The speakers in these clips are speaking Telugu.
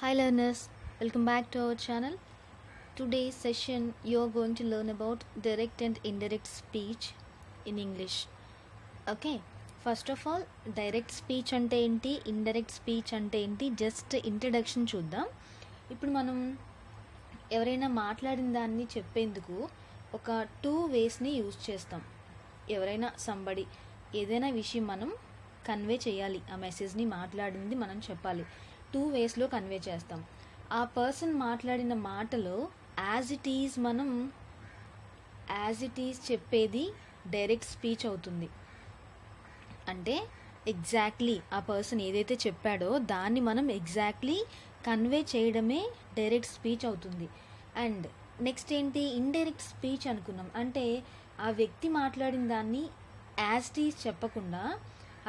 Hi learners, welcome back to our channel. Today's session you are going to learn about direct and indirect speech in English. Okay, first of all direct speech అంటే ఏంటి, ఇండైరెక్ట్ స్పీచ్ అంటే ఏంటి, జస్ట్ ఇంట్రడక్షన్ చూద్దాం. ఇప్పుడు మనం ఎవరైనా మాట్లాడిన దాన్ని చెప్పేందుకు ఒక 2 వేస్ని యూజ్ చేస్తాం. ఎవరైనా సంబడి ఏదైనా విషయం మనం కన్వే చేయాలి, ఆ మెసేజ్ని మాట్లాడింది మనం చెప్పాలి, 2 వేస్లో కన్వే చేస్తాం. ఆ పర్సన్ మాట్లాడిన మాటలో యాజ్ ఇట్ ఈజ్ చెప్పేది డైరెక్ట్ స్పీచ్ అవుతుంది. అంటే ఎగ్జాక్ట్లీ ఆ పర్సన్ ఏదైతే చెప్పాడో దాన్ని మనం ఎగ్జాక్ట్లీ కన్వే చేయడమే డైరెక్ట్ స్పీచ్ అవుతుంది. అండ్ నెక్స్ట్ ఏంటి, ఇండైరెక్ట్ స్పీచ్ అనుకున్నాం. అంటే ఆ వ్యక్తి మాట్లాడిన దాన్ని యాజ్ ఇట్ ఈజ్ చెప్పకుండా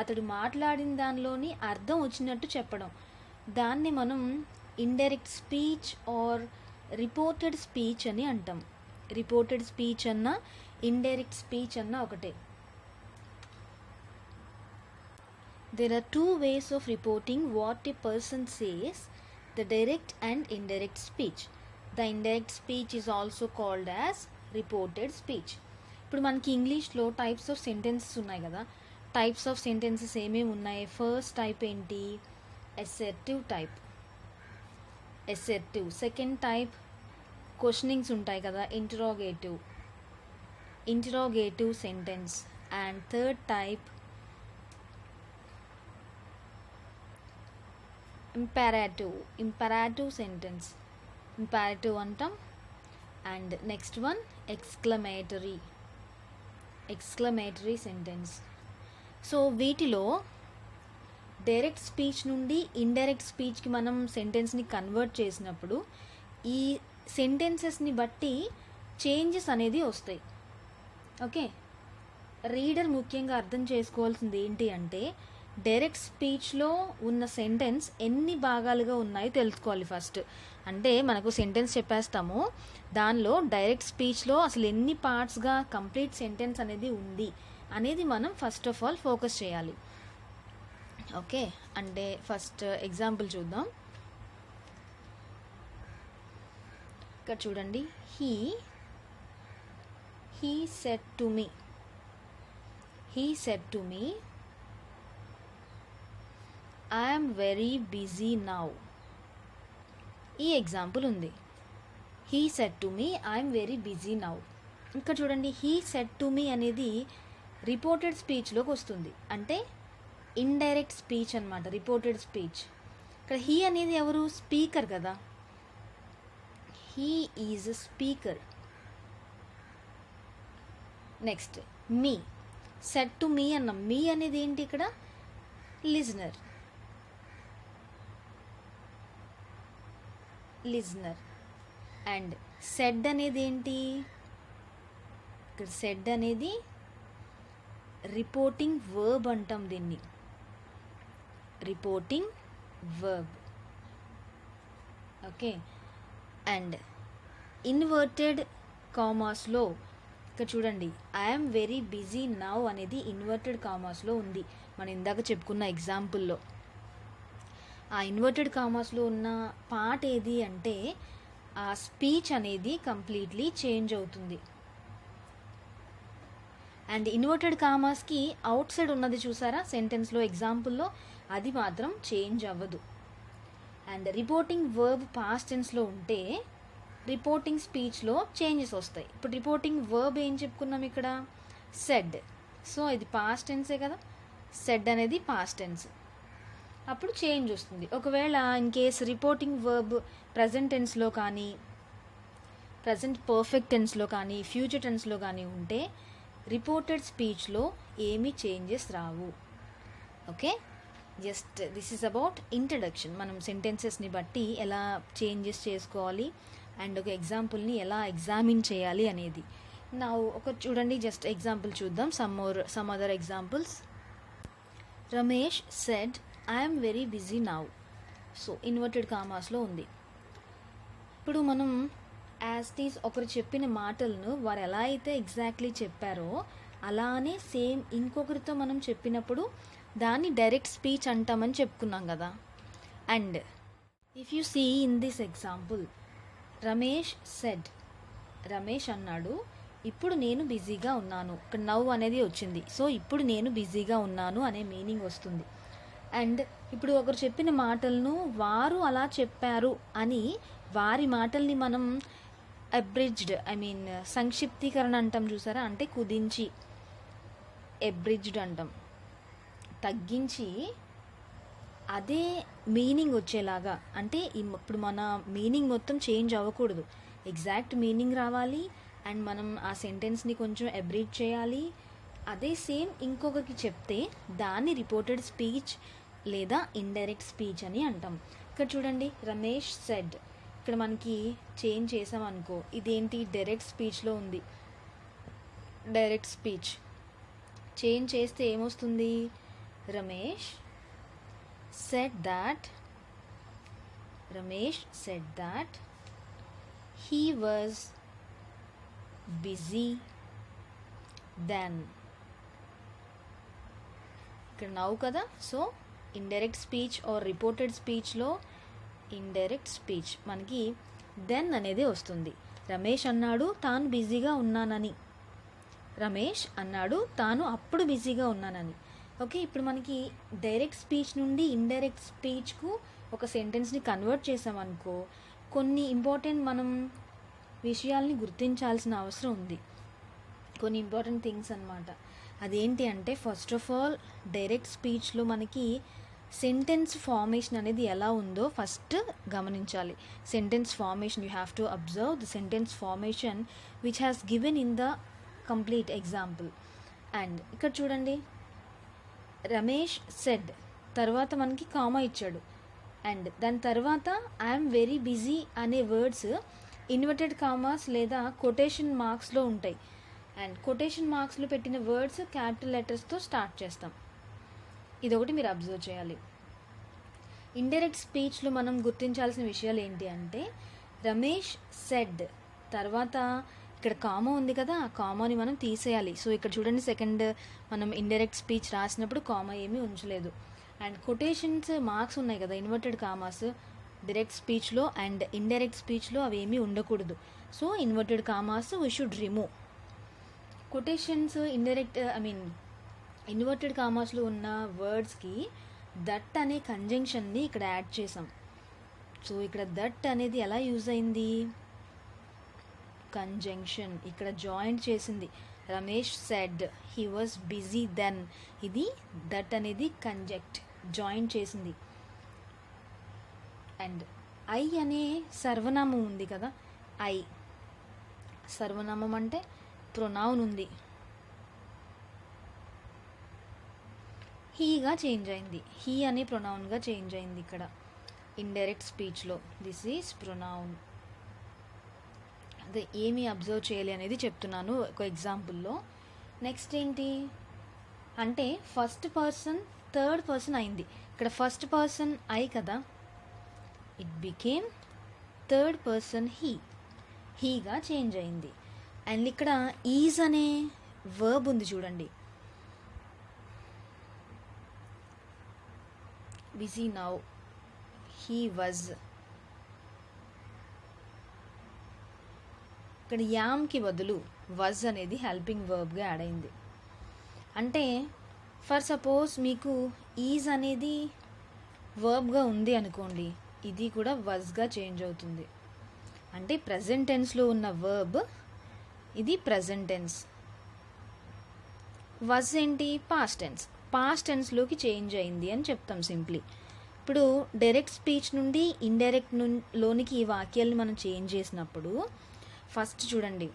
అతడు మాట్లాడిన దానిలోని అర్థం వచ్చినట్టు చెప్పడం, దాన్ని మనం indirect speech or reported speech అని అంటాం. రిపోర్టెడ్ స్పీచ్ అన్నా ఇండైరెక్ట్ స్పీచ్ అన్నా ఒకటే. There are 2 ways of reporting what a person says, the direct and indirect speech. The indirect speech is also called as reported speech. ఇప్పుడు మనకి ఇంగ్లీష్లో టైప్స్ ఆఫ్ సెంటెన్సెస్ ఉన్నాయి కదా. టైప్స్ ఆఫ్ సెంటెన్సెస్ ఏమేమి ఉన్నాయి? ఫస్ట్ టైప్ ఏంటి? Assertive type, assertive. Second type questionings ఉంటాయి కదా, interrogative sentence. And third type imperative sentence, imperative అంటాం. And next one exclamatory sentence. So వీటిలో డైరెక్ట్ స్పీచ్ నుండి ఇండైరెక్ట్ స్పీచ్కి మనం సెంటెన్స్ని కన్వర్ట్ చేసినప్పుడు ఈ సెంటెన్సెస్ని బట్టి చేంజెస్ అనేది వస్తాయి. ఓకే, రీడర్ ముఖ్యంగా అర్థం చేసుకోవాల్సింది ఏంటి అంటే, డైరెక్ట్ స్పీచ్లో ఉన్న సెంటెన్స్ ఎన్ని భాగాలుగా ఉన్నాయో తెలుసుకోవాలి ఫస్ట్. అంటే మనకు సెంటెన్స్ చెప్పేస్తాము, దానిలో డైరెక్ట్ స్పీచ్లో అసలు ఎన్ని పార్ట్స్గా కంప్లీట్ సెంటెన్స్ అనేది ఉంది అనేది మనం ఫస్ట్ ఆఫ్ ఆల్ ఫోకస్ చేయాలి. ఓకే, అంటే ఫస్ట్ ఎగ్జాంపుల్ చూద్దాం. ఇక్కడ చూడండి, he said to me I am very busy now. ఈ ఎగ్జాంపుల్ ఉంది. he said to me I am very busy now. ఇక్కడ చూడండి, he said to me అనేది రిపోర్టెడ్ స్పీచ్లోకి వస్తుంది. అంటే ఇండైరెక్ట్ స్పీచ్ అనమాట, రిపోర్టెడ్ స్పీచ్. ఇక్కడ హీ అనేది ఎవరు? స్పీకర్ కదా, he is speaker. Next me, said to me అన్నాం. మీ అనేది ఏంటి ఇక్కడ? లిజనర్. అండ్ సెడ్ అనేది ఏంటి? ఇక్కడ సెడ్ అనేది రిపోర్టింగ్ వర్బ్ అంటాం దీన్ని, reporting verb. Okay, and inverted కామాస్లో ఇక్కడ చూడండి, ఐఎమ్ వెరీ బిజీ నౌ అనేది ఇన్వర్టెడ్ కామాస్లో ఉంది, మనం ఇందాక చెప్పుకున్న ఎగ్జాంపుల్లో. ఆ ఇన్వర్టెడ్ కామాస్లో ఉన్న పార్ట్ ఏది అంటే ఆ స్పీచ్ అనేది కంప్లీట్లీ చేంజ్ అవుతుంది. అండ్ ఇన్వర్టెడ్ కామాస్కి అవుట్ సైడ్ ఉన్నది చూసారా సెంటెన్స్లో, ఎగ్జాంపుల్లో, అది మాత్రం చేంజ్ అవ్వదు. అండ్ రిపోర్టింగ్ వర్బ్ పాస్ట్ టెన్స్లో ఉంటే రిపోర్టింగ్ స్పీచ్లో చేంజెస్ వస్తాయి. ఇప్పుడు రిపోర్టింగ్ వర్బ్ ఏం చెప్పుకున్నాం ఇక్కడ? సెడ్. సో ఇది పాస్ట్ టెన్సే కదా, సెడ్ అనేది పాస్ట్ టెన్స్, అప్పుడు చేంజ్ వస్తుంది. ఒకవేళ in case reporting verb present టెన్స్లో కానీ, ప్రజెంట్ పర్ఫెక్ట్ టెన్స్లో కానీ, ఫ్యూచర్ టెన్స్లో కానీ ఉంటే రిపోర్టెడ్ స్పీచ్లో ఏమీ changes Rao. Okay, just this is about introduction. మనం సెంటెన్సెస్ని బట్టి ఎలా చేంజెస్ చేసుకోవాలి అండ్ ఒక ఎగ్జాంపుల్ని ఎలా ఎగ్జామిన్ చేయాలి అనేది. నా ఒక చూడండి, జస్ట్ ఎగ్జాంపుల్ చూద్దాం. Some other examples. Ramesh said I'm very busy now. So inverted కామాస్లో ఉంది. ఇప్పుడు మనం యాజ్ టీజ్ ఒకరు చెప్పిన మాటలను వారు ఎలా అయితే ఎగ్జాక్ట్లీ చెప్పారో అలానే సేమ్ ఇంకొకరితో మనం చెప్పినప్పుడు దాన్ని డైరెక్ట్ స్పీచ్ అంటామని చెప్పుకున్నాం కదా. And if you see in this example, Ramesh said, Ramesh అన్నాడు ఇప్పుడు నేను బిజీగా ఉన్నాను. ఇక్కడ నవ్ అనేది వచ్చింది, సో ఇప్పుడు నేను బిజీగా ఉన్నాను అనే మీనింగ్ వస్తుంది. అండ్ ఇప్పుడు ఒకరు చెప్పిన మాటలను వారు అలా చెప్పారు అని వారి మాటల్ని మనం అబ్రిడ్జ్డ్, ఐ మీన్ సంక్షిప్తీకరణ అంటాం చూసారా, అంటే కుదించి అబ్రిడ్జ్డ్ అంటాం, తగ్గించి అదే మీనింగ్ వచ్చేలాగా. అంటే ఇప్పుడు మన మీనింగ్ మొత్తం చేంజ్ అవ్వకూడదు, ఎగ్జాక్ట్ మీనింగ్ రావాలి. అండ్ మనం ఆ సెంటెన్స్ని కొంచెం అబ్రిడ్జ్ చేయాలి. అదే సేమ్ ఇంకొకరికి చెప్తే దాన్ని రిపోర్టెడ్ స్పీచ్ లేదా ఇండైరెక్ట్ స్పీచ్ అని అంటాం. ఇక్కడ చూడండి, రమేష్ సెడ్, ఇక్కడ మనకి చేంజ్ చేసామనుకో, ఇదేంటి డైరెక్ట్ స్పీచ్లో ఉంది. డైరెక్ట్ స్పీచ్ చేంజ్ చేస్తే ఏమొస్తుంది, Ramesh said that he was busy then. ఇక్కడ నవ్వు కదా, so indirect speech or reported స్పీచ్లో ఇండైరెక్ట్ స్పీచ్ మనకి దెన్ అనేది వస్తుంది. రమేష్ అన్నాడు తాను బిజీగా ఉన్నానని, రమేష్ అన్నాడు తాను అప్పుడు బిజీగా ఉన్నానని. ఓకే, ఇప్పుడు మనకి డైరెక్ట్ స్పీచ్ నుండి ఇండైరెక్ట్ స్పీచ్కు ఒక సెంటెన్స్ని కన్వర్ట్ చేసామనుకో, కొన్ని ఇంపార్టెంట్ మనం విషయాల్ని గుర్తించాల్సిన అవసరం ఉంది. కొన్ని ఇంపార్టెంట్ థింగ్స్ అన్నమాట. అదేంటి అంటే, ఫస్ట్ ఆఫ్ ఆల్ డైరెక్ట్ స్పీచ్లో మనకి సెంటెన్స్ ఫార్మేషన్ అనేది ఎలా ఉందో ఫస్ట్ గమనించాలి. Sentence formation, you have to observe the sentence formation which has given in the complete example. And ఇక్కడ చూడండి, రమేష్ సెడ్ తర్వాత మనకి కామా ఇచ్చాడు, అండ్ దాని తర్వాత ఐఎమ్ వెరీ బిజీ అనే వర్డ్స్ ఇన్వర్టెడ్ కామాస్ లేదా కొటేషన్ మార్క్స్లో ఉంటాయి. అండ్ కొటేషన్ మార్క్స్లో పెట్టిన వర్డ్స్ క్యాపిటల్ లెటర్స్తో స్టార్ట్ చేస్తాం. ఇదొకటి మీరు అబ్జర్వ్ చేయాలి. ఇండైరెక్ట్ స్పీచ్లో మనం గుర్తించాల్సిన విషయాలు ఏంటి అంటే, రమేష్ సెడ్ తర్వాత ఇక్కడ కామా ఉంది కదా, ఆ కామాని మనం తీసేయాలి. సో ఇక్కడ చూడండి, సెకండ్ మనం ఇండైరెక్ట్ స్పీచ్ రాసినప్పుడు కామా ఏమీ ఉంచలేదు. అండ్ కొటేషన్స్ మార్క్స్ ఉన్నాయి కదా, ఇన్వర్టెడ్ కామాస్ డైరెక్ట్ స్పీచ్లో అండ్ ఇండైరెక్ట్ స్పీచ్లో అవి ఏమీ ఉండకూడదు. So inverted commas we should remove. Quotations inverted కామాస్లో ఉన్న వర్డ్స్కి దట్ అనే కంజంక్షన్ని ఇక్కడ యాడ్ చేసాం. సో ఇక్కడ దట్ అనేది ఎలా యూజ్ అయింది, కంజంక్షన్, ఇక్కడ జాయింట్ చేసింది. Ramesh said he was busy then, ఇది దట్ అనేది జాయింట్ చేసింది. అండ్ ఐ అనే సర్వనామం ఉంది కదా, ఐ సర్వనామం అంటే ప్రొనౌన్ ఉంది, హీగా చేంజ్ అయింది, హీ అనే ప్రొనౌన్గా చేంజ్ అయింది ఇక్కడ ఇండైరెక్ట్ స్పీచ్లో. This is pronoun. అదే ఏమి అబ్జర్వ్ చేయాలి అనేది చెప్తున్నాను ఒక ఎగ్జాంపుల్లో. నెక్స్ట్ ఏంటి అంటే, ఫస్ట్ పర్సన్ థర్డ్ పర్సన్ అయింది. ఇక్కడ ఫస్ట్ పర్సన్ ఐ కదా, ఇట్ బికేమ్ థర్డ్ పర్సన్ హీగా చేంజ్ అయింది. అండ్ ఇక్కడ ఈజ్ అనే వర్బ్ ఉంది చూడండి, బిజీ నౌ, హీ వాజ్. ఇక్కడ యామ్కి బదులు వజ్ అనేది హెల్పింగ్ వర్బ్గా యాడ్ అయింది. అంటే ఫర్ సపోజ్ మీకు ఈజ్ అనేది వర్బ్గా ఉంది అనుకోండి, ఇది కూడా వజ్గా చేంజ్ అవుతుంది. అంటే ప్రజెంట్ టెన్స్లో ఉన్న వర్బ్, ఇది ప్రజెంట్ టెన్స్. వజ్ ఏంటి, పాస్ట్ టెన్స్లోకి చేంజ్ అయింది అని చెప్తాం సింప్లీ. ఇప్పుడు డైరెక్ట్ స్పీచ్ నుండి ఇండైరెక్ట్ లోనికి ఈ వాక్యాలను మనం చేంజ్ చేసినప్పుడు ఫస్ట్ చూడండి,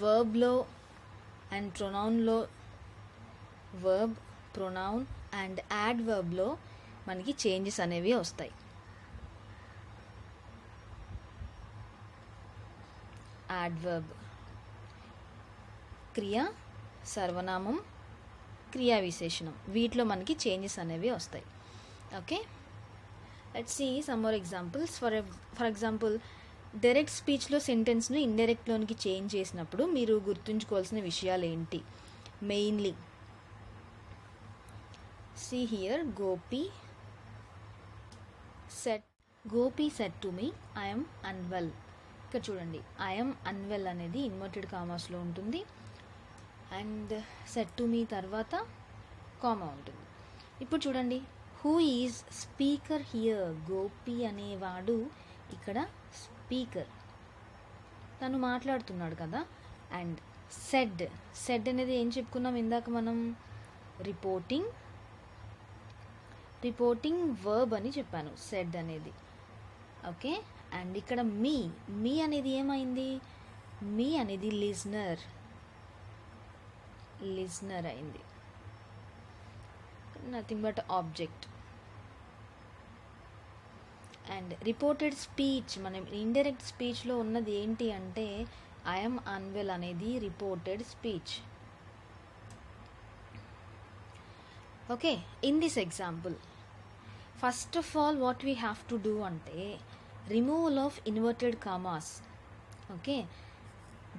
వర్బ్లో అండ్ ప్రొనౌన్లో, వర్బ్, ప్రొనౌన్ అండ్ యాడ్ వర్బ్లో మనకి చేంజెస్ అనేవి వస్తాయి. యాడ్ వర్బ్ క్రియ, సర్వనామం, క్రియా విశేషణం, వీటిలో మనకి చేంజెస్ అనేవి వస్తాయి. Okay, let's see some more examples. For example, direct స్పీచ్లో సెంటెన్స్ను ఇండైరెక్ట్లోనికి చేంజ్ చేసినప్పుడు మీరు గుర్తుంచుకోవాల్సిన విషయాలు ఏంటి mainly. See here, Gopi said Gopi said to me I'm unwell. ఇక్కడ చూడండి, ఐఎమ్ అన్వెల్ అనేది ఇన్వర్టెడ్ కామాస్లో ఉంటుంది. అండ్ సెడ్ టు మీ తర్వాత కామా ఉంటుంది. ఇప్పుడు చూడండి, who is speaker here. Gopi అనేవాడు ఇక్కడ స్పీకర్, తను మాట్లాడుతున్నాడు కదా. అండ్ సెడ్ అనేది ఏం చెప్పుకున్నాం ఇందాక మనం, రిపోర్టింగ్ వర్బ్ అని చెప్పాను సెడ్ అనేది. ఓకే. అండ్ ఇక్కడ మీ అనేది ఏమైంది, మీ అనేది లిజనర్ అయింది, nothing but object. And reported speech, మనం ఇండైరెక్ట్ స్పీచ్లో ఉన్నది ఏంటి అంటే ఐఎమ్ అన్వెల్ అనేది reported speech. Okay. In this example first of all what we have to do అంటే removal of inverted commas. Okay.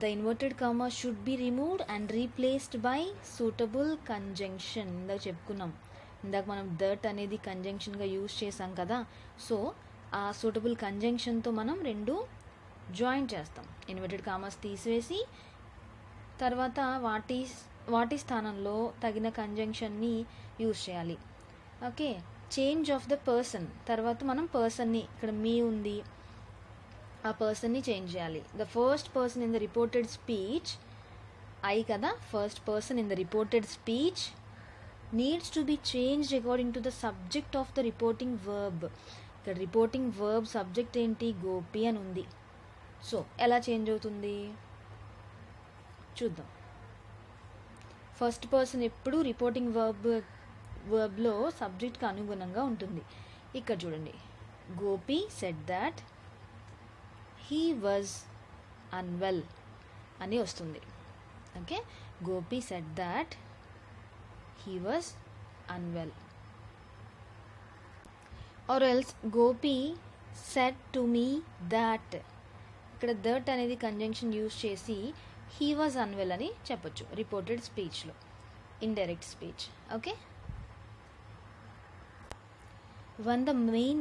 The inverted commas should be removed and replaced by suitable conjunction. ఇందాక చెప్పుకున్నాం, ఇందాక మనం దట్ అనేది కంజంక్షన్గా యూజ్ చేసాం కదా. సో ఆ సూటబుల్ కంజంక్షన్తో మనం రెండు జాయిన్ చేస్తాం. ఇన్వర్టెడ్ కామాస్ తీసివేసి తర్వాత వాటి స్థానంలో తగిన కంజంక్షన్ని యూజ్ చేయాలి. Okay. Change of the person, తర్వాత మనం పర్సన్ని, ఇక్కడ మీ ఉంది, ఆ పర్సన్ని చేంజ్ చేయాలి. The first person in the reported speech, I కదా, first person in the reported speech needs to be changed according to the subject of the reporting verb. ఇక్కడ రిపోర్టింగ్ వర్బ్ సబ్జెక్ట్ ఏంటి, గోపి అని ఉంది. సో ఎలా చేంజ్ అవుతుంది చూద్దాం. ఫస్ట్ పర్సన్ ఎప్పుడు రిపోర్టింగ్ వర్బ్లో సబ్జెక్ట్కి అనుగుణంగా ఉంటుంది. ఇక్కడ చూడండి, Gopi said that he was unwell అని వస్తుంది. ఓకే. Gopi said that he was unwell. Or else Gopi said to me that, ఇక్కడ దట్ అనేది కంజంక్షన్ యూజ్ చేసి హీ వాజ్ అన్వెల్ అని చెప్పొచ్చు రిపోర్టెడ్ స్పీచ్లో, indirect speech. Okay. The main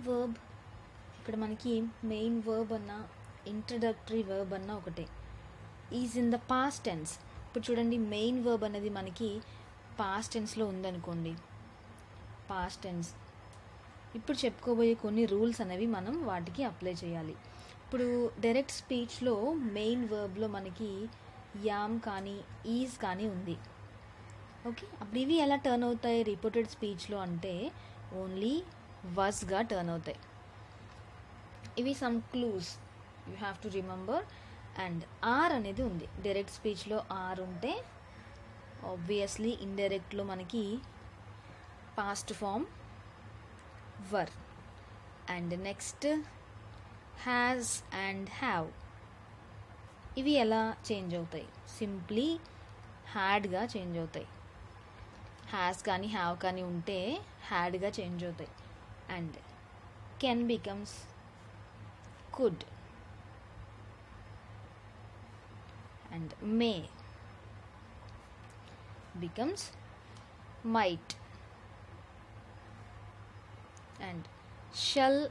verb, ఇక్కడ మనకి మెయిన్ వర్బ్ అన్న ఇంట్రడక్టరీ వర్బ్ అన్న ఒకటే, is in the past tense. ఇప్పుడు చూడండి, మెయిన్ వర్బ్ అనేది మనకి పాస్ట్ టెన్స్లో ఉందనుకోండి, పాస్ట్ టెన్స్. ఇప్పుడు చెప్పుకోబోయే కొన్ని రూల్స్ అనేవి మనం వాటికి అప్లై చేయాలి. ఇప్పుడు డైరెక్ట్ స్పీచ్లో మెయిన్ వర్బ్లో మనకి యామ్ కానీ ఈజ్ కానీ ఉంది. ఓకే. అప్పుడు ఇవి ఎలా టర్న్ అవుతాయి రిపోర్టెడ్ స్పీచ్లో అంటే ఓన్లీ వాజ్గా టర్న్ అవుతాయి. ఇవి some clues you have to remember. And are అనేది ఉంది డైరెక్ట్ స్పీచ్లో, ఆర్ ఉంటే ఆబ్వియస్లీ ఇండైరెక్ట్లో మనకి past form were. And next has and have, ఇవి ఎలా చేంజ్ అవుతాయి, సింప్లీ హ్యాడ్గా చేంజ్ అవుతాయి. హ్యాస్ కానీ హ్యావ్ కానీ ఉంటే హ్యాడ్గా చేంజ్ అవుతాయి. And can becomes could. And may becomes might. And shall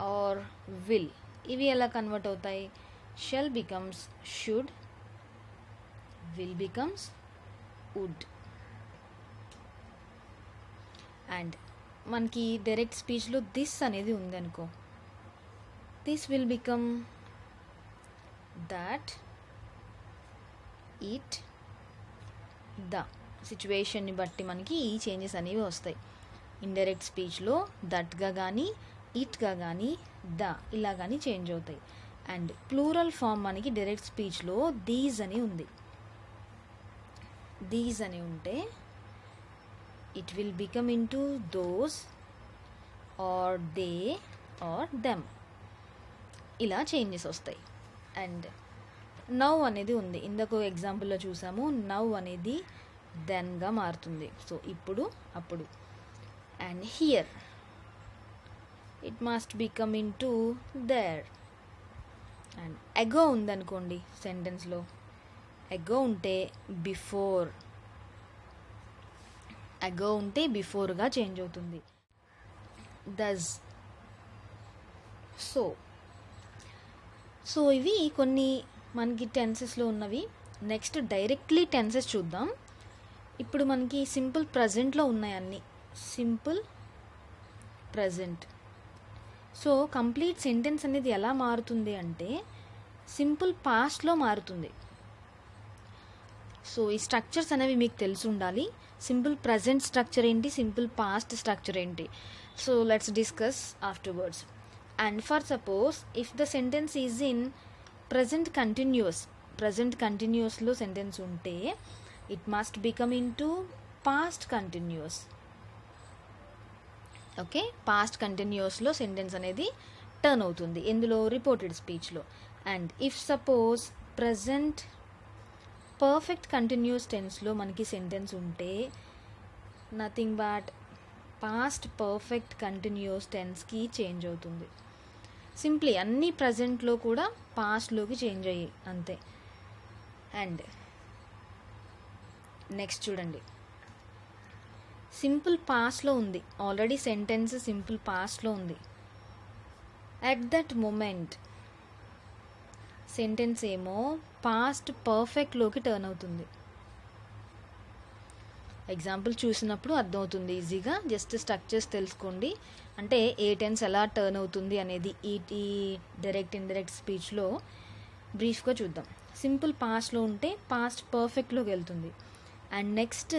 or will, ఇవి ఎలా కన్వర్ట్ అవుతాయి, shall becomes should, will becomes would. And మనకి డైరెక్ట్ స్పీచ్లో దిస్ అనేది ఉందనుకో, this will become that, it, the. సిచ్యువేషన్ని బట్టి మనకి ఈ చేంజెస్ అనేవి వస్తాయి. ఇండైరెక్ట్ స్పీచ్లో దట్గా కానీ ఇట్గా కానీ ద ఇలా కానీ చేంజ్ అవుతాయి. అండ్ ప్లూరల్ ఫామ్ మనకి డైరెక్ట్ స్పీచ్లో దీస్ అని ఉంది. దీస్ అని ఉంటే it will become into those or they or them, ఇలా చేంజెస్ వస్తాయి. అండ్ నౌ అనేది ఉంది, ఇందాక ఎగ్జాంపుల్లో చూసాము, నౌ అనేది దెన్గా మారుతుంది. సో ఇప్పుడు, అప్పుడు. And here it must become into there. And ago ఉందనుకోండి సెంటెన్స్లో, ఎగో ఉంటే బిఫోర్, ఎగో ఉంటే బిఫోర్గా చేంజ్ అవుతుంది. డస్. సో ఇవి కొన్ని మనకి టెన్సెస్లో ఉన్నవి. నెక్స్ట్ డైరెక్ట్లీ టెన్సెస్ చూద్దాం. ఇప్పుడు మనకి సింపుల్ ప్రజెంట్లో ఉన్నాయి అన్నీ. Simple present. So complete sentence అనేది ఎలా మారుతుంది అంటే సింపుల్ పాస్ట్లో మారుతుంది. సో ఈ స్ట్రక్చర్స్ అనేవి మీకు తెలిసి ఉండాలి. సింపుల్ ప్రజెంట్ స్ట్రక్చర్ ఏంటి, సింపుల్ పాస్ట్ స్ట్రక్చర్ ఏంటి. So let's discuss afterwards. And for suppose if the sentence is in present కంటిన్యూస్లో సెంటెన్స్ ఉంటే it must become in to past continuous. Okay, past కంటిన్యూస్లో సెంటెన్స్ అనేది టర్న్ అవుతుంది. ఎందులో? రిపోర్టెడ్ స్పీచ్లో. And if suppose present perfect continuous టెన్స్లో మనకి సెంటెన్స్ ఉంటే nothing but past perfect continuous టెన్స్కి చేంజ్ అవుతుంది. సింప్లీ అన్ని ప్రజెంట్లో కూడా పాస్ట్లోకి చేంజ్ అయ్యాయి అంతే. అండ్ నెక్స్ట్ చూడండి, సింపుల్ పాస్ట్లో ఉంది ఆల్రెడీ సెంటెన్స్, సింపుల్ పాస్ట్లో ఉంది. అట్ దట్ మూమెంట్ సెంటెన్స్ ఏమో పాస్ట్ పర్ఫెక్ట్లోకి టర్న్ అవుతుంది. ఎగ్జాంపుల్ చూసినప్పుడు అర్థమవుతుంది ఈజీగా. జస్ట్ స్ట్రక్చర్స్ తెలుసుకోండి, అంటే ఏ టెన్స్ ఎలా టర్న్ అవుతుంది అనేది ఈ డైరెక్ట్ ఇండైరెక్ట్ స్పీచ్లో బ్రీఫ్గా చూద్దాం. సింపుల్ పాస్ట్లో ఉంటే పాస్ట్ పర్ఫెక్ట్లోకి వెళ్తుంది. అండ్ నెక్స్ట్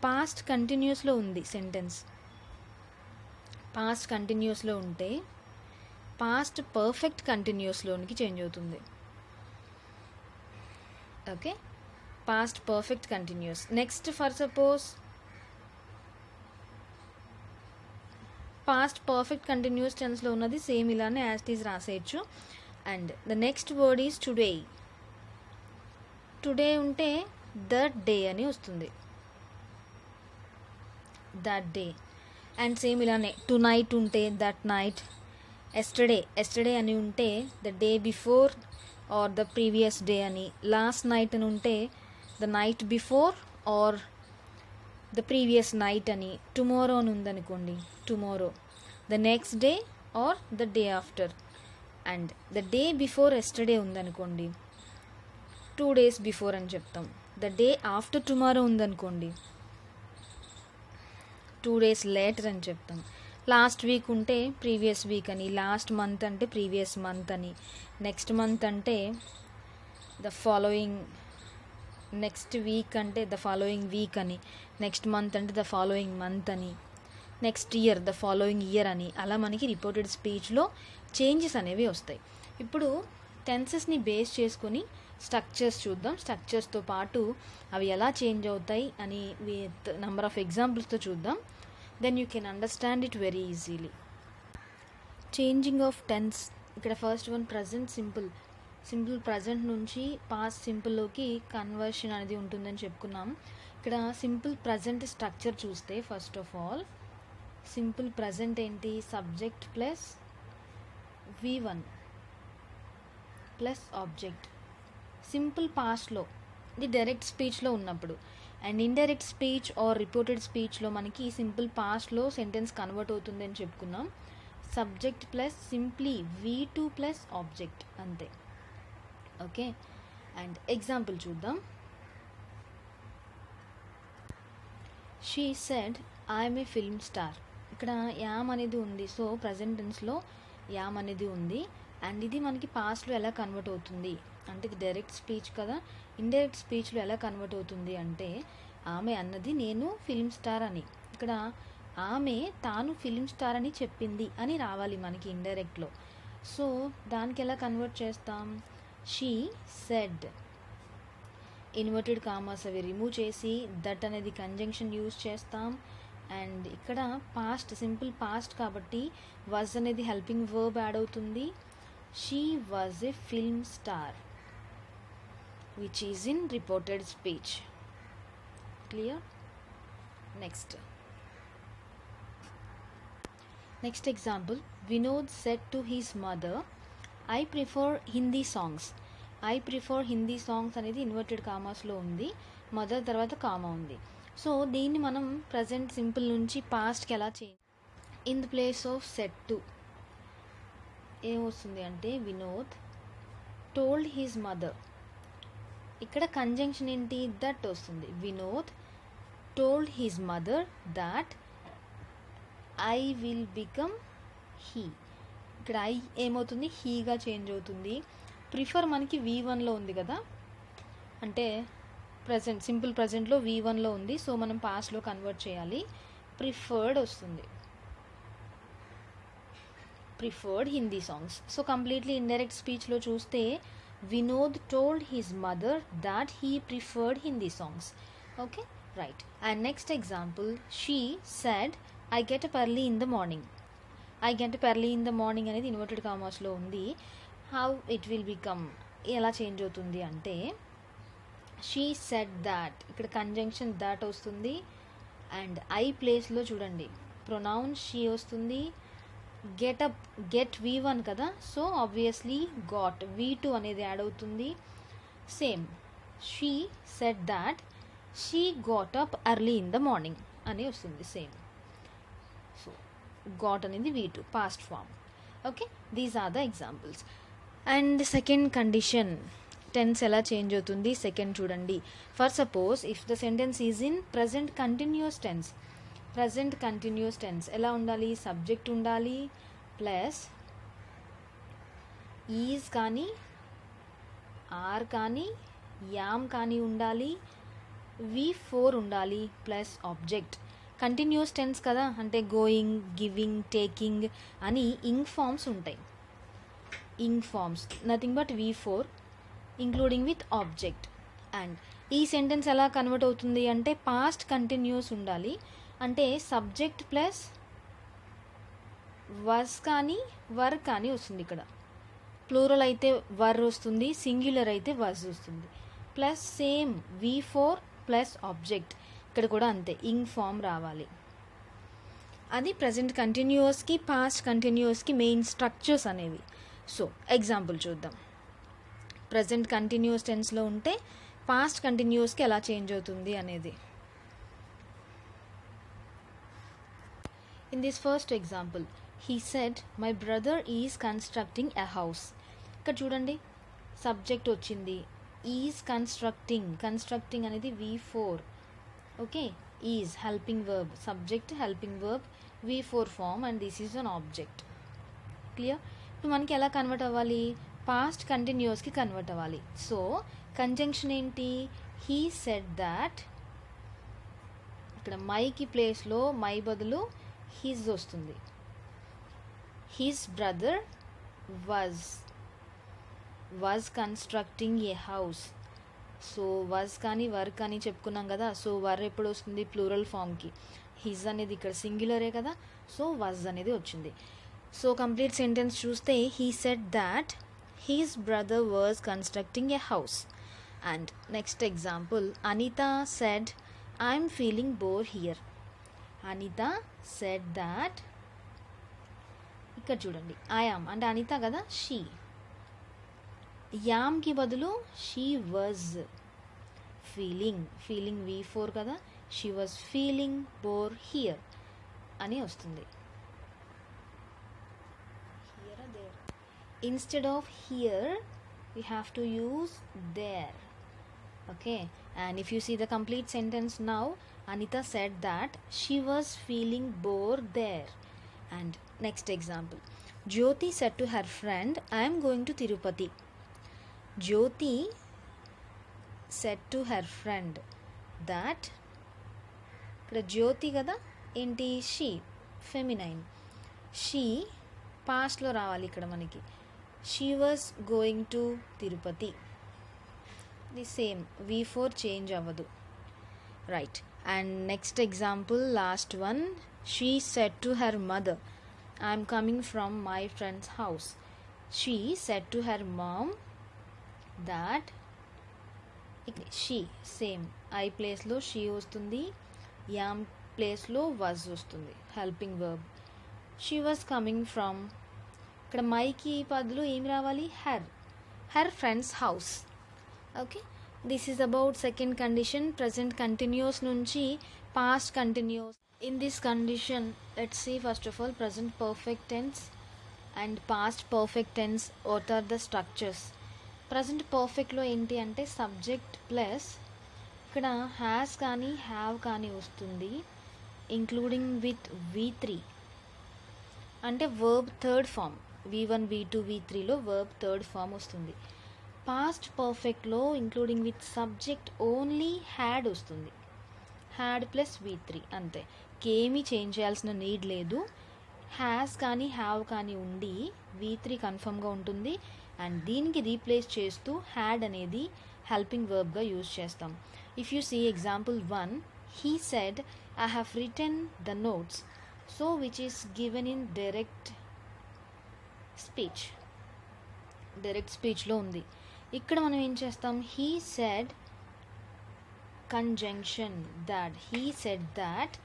పాస్ట్ కంటిన్యూస్లో ఉంది సెంటెన్స్. పాస్ట్ కంటిన్యూస్లో ఉంటే పాస్ట్ పర్ఫెక్ట్ కంటిన్యూస్లోనికి చేంజ్ అవుతుంది. Okay, past perfect continuous. Next for suppose past perfect continuous టెన్స్లో ఉన్నది సేమ్ ఇలానే యాజ్ ఇట్ ఈజ్ రాసేయచ్చు. And the next word is today. Today ఉంటే దట్ డే అని వస్తుంది, దట్ డే. అండ్ సేమ్ ఇలానే టు నైట్ ఉంటే దట్ నైట్. ఎస్టర్డే అని ఉంటే the day before or the previous day అని. లాస్ట్ నైట్ అని ఉంటే the night before or the previous night అని. టుమారో అని ఉందనుకోండి tomorrow. The next day or the day after. And the day before yesterday ఉందనుకోండి 2 days బిఫోర్ అని చెప్తాం. ద డే ఆఫ్టర్ టుమారో ఉందనుకోండి 2 days లేటర్ అని చెప్తాం. లాస్ట్ వీక్ ఉంటే ప్రీవియస్ వీక్ అని. లాస్ట్ మంత్ అంటే ప్రీవియస్ మంత్ అని. నెక్స్ట్ మంత్ అంటే ద ఫాలోయింగ్, నెక్స్ట్ వీక్ అంటే ద ఫాలోయింగ్ వీక్ అని. నెక్స్ట్ మంత్ అంటే ద ఫాలోయింగ్ మంత్ అని. Next year the following year అని. అలా మనకి రిపోర్టెడ్ స్పీచ్లో చేంజెస్ అనేవి వస్తాయి. ఇప్పుడు టెన్సెస్ని బేస్ చేసుకొని స్ట్రక్చర్స్ చూద్దాం. స్ట్రక్చర్స్తో పాటు అవి ఎలా చేంజ్ అవుతాయి అని విత్ నెంబర్ ఆఫ్ ఎగ్జాంపుల్స్తో చూద్దాం. Then you can understand it very easily. Changing of tense. ఇక్కడ first one present simple. Simple present నుంచి పాస్ట్ సింపుల్లోకి కన్వర్షన్ అనేది ఉంటుందని చెప్పుకున్నాం. ఇక్కడ సింపుల్ ప్రజెంట్ స్ట్రక్చర్ చూస్తే first of all simple present ఏంటి? Subject plus V1 plus object. Simple పాస్ట్లో ఇది డైరెక్ట్ స్పీచ్లో ఉన్నప్పుడు. And indirect speech or reported స్పీచ్లో మనకి సింపుల్ పాస్ట్లో సెంటెన్స్ కన్వర్ట్ అవుతుంది అని చెప్పుకున్నాం. Subject plus simply V2 plus object అంతే. ఓకే, అండ్ ఎగ్జాంపుల్ చూద్దాం. She said I'm a film star. ఇక్కడ యామ్ అనేది ఉంది, సో ప్రజెంట్ టెన్స్లో యామ్ అనేది ఉంది. అండ్ ఇది మనకి పాస్ట్లో ఎలా కన్వర్ట్ అవుతుంది అంటే ఇది డైరెక్ట్ స్పీచ్ కదా. ఇండైరెక్ట్ స్పీచ్లో ఎలా కన్వర్ట్ అవుతుంది అంటే ఆమె అన్నది నేను ఫిల్మ్ స్టార్ అని. ఇక్కడ ఆమె తాను ఫిల్మ్ స్టార్ అని చెప్పింది అని రావాలి మనకి ఇండైరెక్ట్లో. సో దానికి ఎలా కన్వర్ట్ చేస్తాం? She said. ఇన్వర్టెడ్ కామాస్ అవి రిమూవ్ చేసి దట్ అనేది కంజంక్షన్ యూజ్ చేస్తాం. అండ్ ఇక్కడ పాస్ట్ సింపుల్ పాస్ట్ కాబట్టి వాజ్ అనేది హెల్పింగ్ వర్బ్ యాడ్ అవుతుంది. She was a film star which is in reported speech. Clear? Next example. Vinod said to his mother, I prefer Hindi songs. I prefer Hindi songs అనేది ఇన్వర్టెడ్ కామాస్లో ఉంది. మదర్ తర్వాత కామా ఉంది. సో దీన్ని మనం ప్రజెంట్ సింపుల్ నుంచి పాస్ట్కి ఎలా in the place of set to ఏమొస్తుంది అంటే వినోద్ టోల్డ్ హిజ్ మదర్. ఇక్కడ కంజంక్షన్ ఏంటి? దట్ వస్తుంది. Vinod told his mother that I will become he. ఇక్కడ ఐ ఏమవుతుంది? హీగా చేంజ్ అవుతుంది. ప్రిఫర్ మనకి V1లో ఉంది కదా, అంటే ప్రజెంట్ సింపుల్ ప్రజెంట్లో V1లో ఉంది. సో మనం పాస్ట్లో కన్వర్ట్ చేయాలి. ప్రిఫర్డ్ వస్తుంది. Preferred Hindi songs. So completely indirect స్పీచ్లో చూస్తే Vinod told his mother that he preferred Hindi songs. Okay, right. And next example, she said I get up early in the morning. I get up early in the morning అనేది ఇన్వర్టెడ్ కామర్స్లో ఉంది. హౌ ఇట్ విల్ బికమ్, ఎలా చేంజ్ అవుతుంది అంటే షీ సెడ్ దాట్, ఇక్కడ కంజంక్షన్ దాట్ వస్తుంది. అండ్ ఐ ప్లేస్లో చూడండి ప్రొనౌన్ షీ వస్తుంది. గెటప్, గెట్ V1 కదా, సో ఆబ్వియస్లీ గాట్ V2 అనేది యాడ్ అవుతుంది. Same she said that she got up early in the morning అని వస్తుంది సేమ్. సో గాట్ అనేది V2 past form. Okay, these are the examples. And second condition, tense ఎలా చేంజ్ అవుతుంది సెకండ్ చూడండి. For suppose if the sentence is in present continuous tense. Present continuous tense ఎలా ఉండాలి? సబ్జెక్ట్ ఉండాలి ప్లస్ ఈజ్ కానీ ఆర్ కానీ యామ్ కానీ ఉండాలి. V4 ఉండాలి ప్లస్ ఆబ్జెక్ట్. కంటిన్యూస్ టెన్స్ కదా, అంటే గోయింగ్, గివింగ్, టేకింగ్ అని ఇంగ్ ఫార్మ్స్ ఉంటాయి. Ing forms nothing but V4 including with object. And ఈ సెంటెన్స్ ఎలా కన్వర్ట్ అవుతుంది అంటే పాస్ట్ కంటిన్యూస్ ఉండాలి, అంటే సబ్జెక్ట్ ప్లస్ వర్స్ కానీ వర్ కానీ వస్తుంది. ఇక్కడ ప్లూరల్ అయితే వర్ వస్తుంది, సింగ్యులర్ అయితే వర్స్ వస్తుంది. Plus same V4 plus object, ఇక్కడ కూడా అంతే ఇంగ్ ఫామ్ రావాలి. అది ప్రజెంట్ కంటిన్యూస్కి పాస్ట్ కంటిన్యూస్కి మెయిన్ స్ట్రక్చర్స్ అనేవి. సో ఎగ్జాంపుల్ చూద్దాం. ప్రజెంట్ కంటిన్యూస్ టెన్స్లో ఉంటే పాస్ట్ కంటిన్యూస్కి ఎలా చేంజ్ అవుతుంది అనేది. In this first example, he said, my brother is constructing a house. ఇక్కడ చూడండి సబ్జెక్ట్ వచ్చింది, ఈజ్ కన్స్ట్రక్టింగ్. కన్స్ట్రక్టింగ్ అనేది V4. Okay, is helping verb, subject helping verb V4 form, and this is an object. Clear? ఇప్పుడు మనకి ఎలా కన్వర్ట్ అవ్వాలి? పాస్ట్ కంటిన్యూస్కి కన్వర్ట్ అవ్వాలి. సో కంజంక్షన్ ఏంటి? హీ సెడ్ దాట్, ఇక్కడ మైకి ప్లేస్లో మై బదులు హిజ్ వస్తుంది. His brother was constructing a house. So was కానీ వర్ కానీ చెప్పుకున్నాం కదా, సో వర్ ఎప్పుడు వస్తుంది? ప్లూరల్ ఫామ్కి. హిజ్ అనేది ఇక్కడ సింగ్యులరే కదా, సో వాజ్ అనేది వచ్చింది. సో కంప్లీట్ సెంటెన్స్ చూస్తే he said that his brother was constructing a house. And next example, Anita said I'm feeling bore here. Anita said that, ఇక్కడ చూడండి ఐయామ్ అంటే అనిత కదా, షీ. యామ్కి బదులు she was feeling. Feeling V4 కదా, she was feeling bore here అని వస్తుంది. Instead of here we have to use there. Okay, and if you see the complete sentence now, Anita said that she was feeling bored there. And next example, Jyoti said to her friend, I am going to Tirupati. Jyoti said to her friend that, ఇక్కడ జ్యోతి కదా ఏంటి? She, feminine. షీ పాస్ట్లో రావాలి ఇక్కడ మనకి. She was going to Tirupati. The same V4 change అవ్వదు. Right. And next example last one, she said to her mother I'm coming from my friend's house. She said to her mom that, she same I ప్లేస్లో షీ వస్తుంది, యామ్ ప్లేస్లో వాజ్ వస్తుంది helping verb. She was coming from, ఇక్కడ మైకి బదులు ఏమి రావాలి? Her friend's house. Okay, this is about second condition. Present continuous నుంచి past continuous In this condition, let's see first of all present perfect tense and past perfect tense. What are the structures? Present పర్ఫెక్ట్లో ఏంటి అంటే సబ్జెక్ట్ ప్లస్ ఇక్కడ హ్యాస్ కానీ హ్యావ్ కానీ వస్తుంది, ఇంక్లూడింగ్ విత్ V3 అంటే verb third form. V1 V2 V3లో వర్బ్ థర్డ్ ఫామ్ వస్తుంది. పాస్ట్ పర్ఫెక్ట్లో including with subject only had వస్తుంది. హ్యాడ్ ప్లస్ V3 అంతే, ఏమీ చేంజ్ చేయాల్సిన నీడ్ లేదు. హ్యాస్ కానీ హ్యావ్ కానీ ఉండి V3 కన్ఫర్మ్గా ఉంటుంది. అండ్ దీనికి రీప్లేస్ చేస్తూ హ్యాడ్ అనేది హెల్పింగ్ వర్బ్గా యూజ్ చేస్తాం. If you see example 1, he said I have written the notes, so which is given in direct స్పీచ్లో ఉంది. ఇక్కడ మనం ఏం చేస్తాం, he said conjunction that, he said that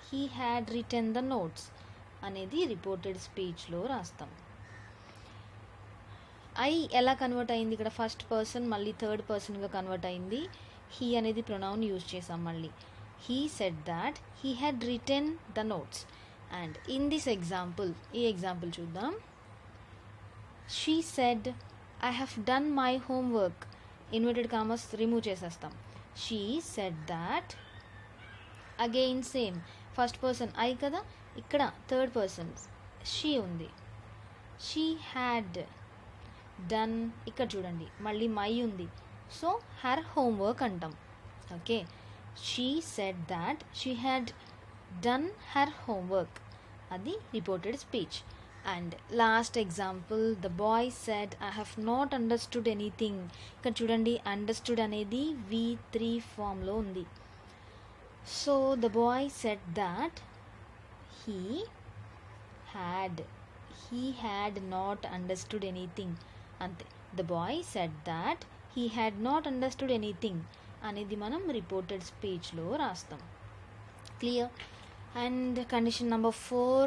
he had written the notes అనేది రిపోర్టెడ్ స్పీచ్లో రాస్తాం. ఐ ఎలా కన్వర్ట్ అయింది ఇక్కడ, ఫస్ట్ పర్సన్ మళ్ళీ థర్డ్ పర్సన్గా కన్వర్ట్ అయింది. హీ అనేది ప్రొనౌన్ యూజ్ చేసాం మళ్ళీ. He said that he had written the notes. And in this example, ఈ ఎగ్జాంపుల్ చూద్దాం. She said I have done my homework, inverted commas remove చేసేస్తాం. She said that, again same first person I కదా, ఇక్కడ థర్డ్ పర్సన్ షీ ఉంది. షీ హ్యాడ్ డన్, ఇక్కడ చూడండి మళ్ళీ మై ఉంది, సో హర్ హోంవర్క్ అంటాం. Okay, she said that she had done her homework, అది reported speech. And last example, the boy said I have not understood anything. ఇక్కడ చూడండి అండర్స్టూడ్ అనేది V3 ఫామ్లో ఉంది. So the boy said that he had not understood anything, అంతే. The boy said that he had not understood anything అనేది మనం రిపోర్టెడ్ స్పీచ్లో రాస్తాం. Clear? And condition number 4,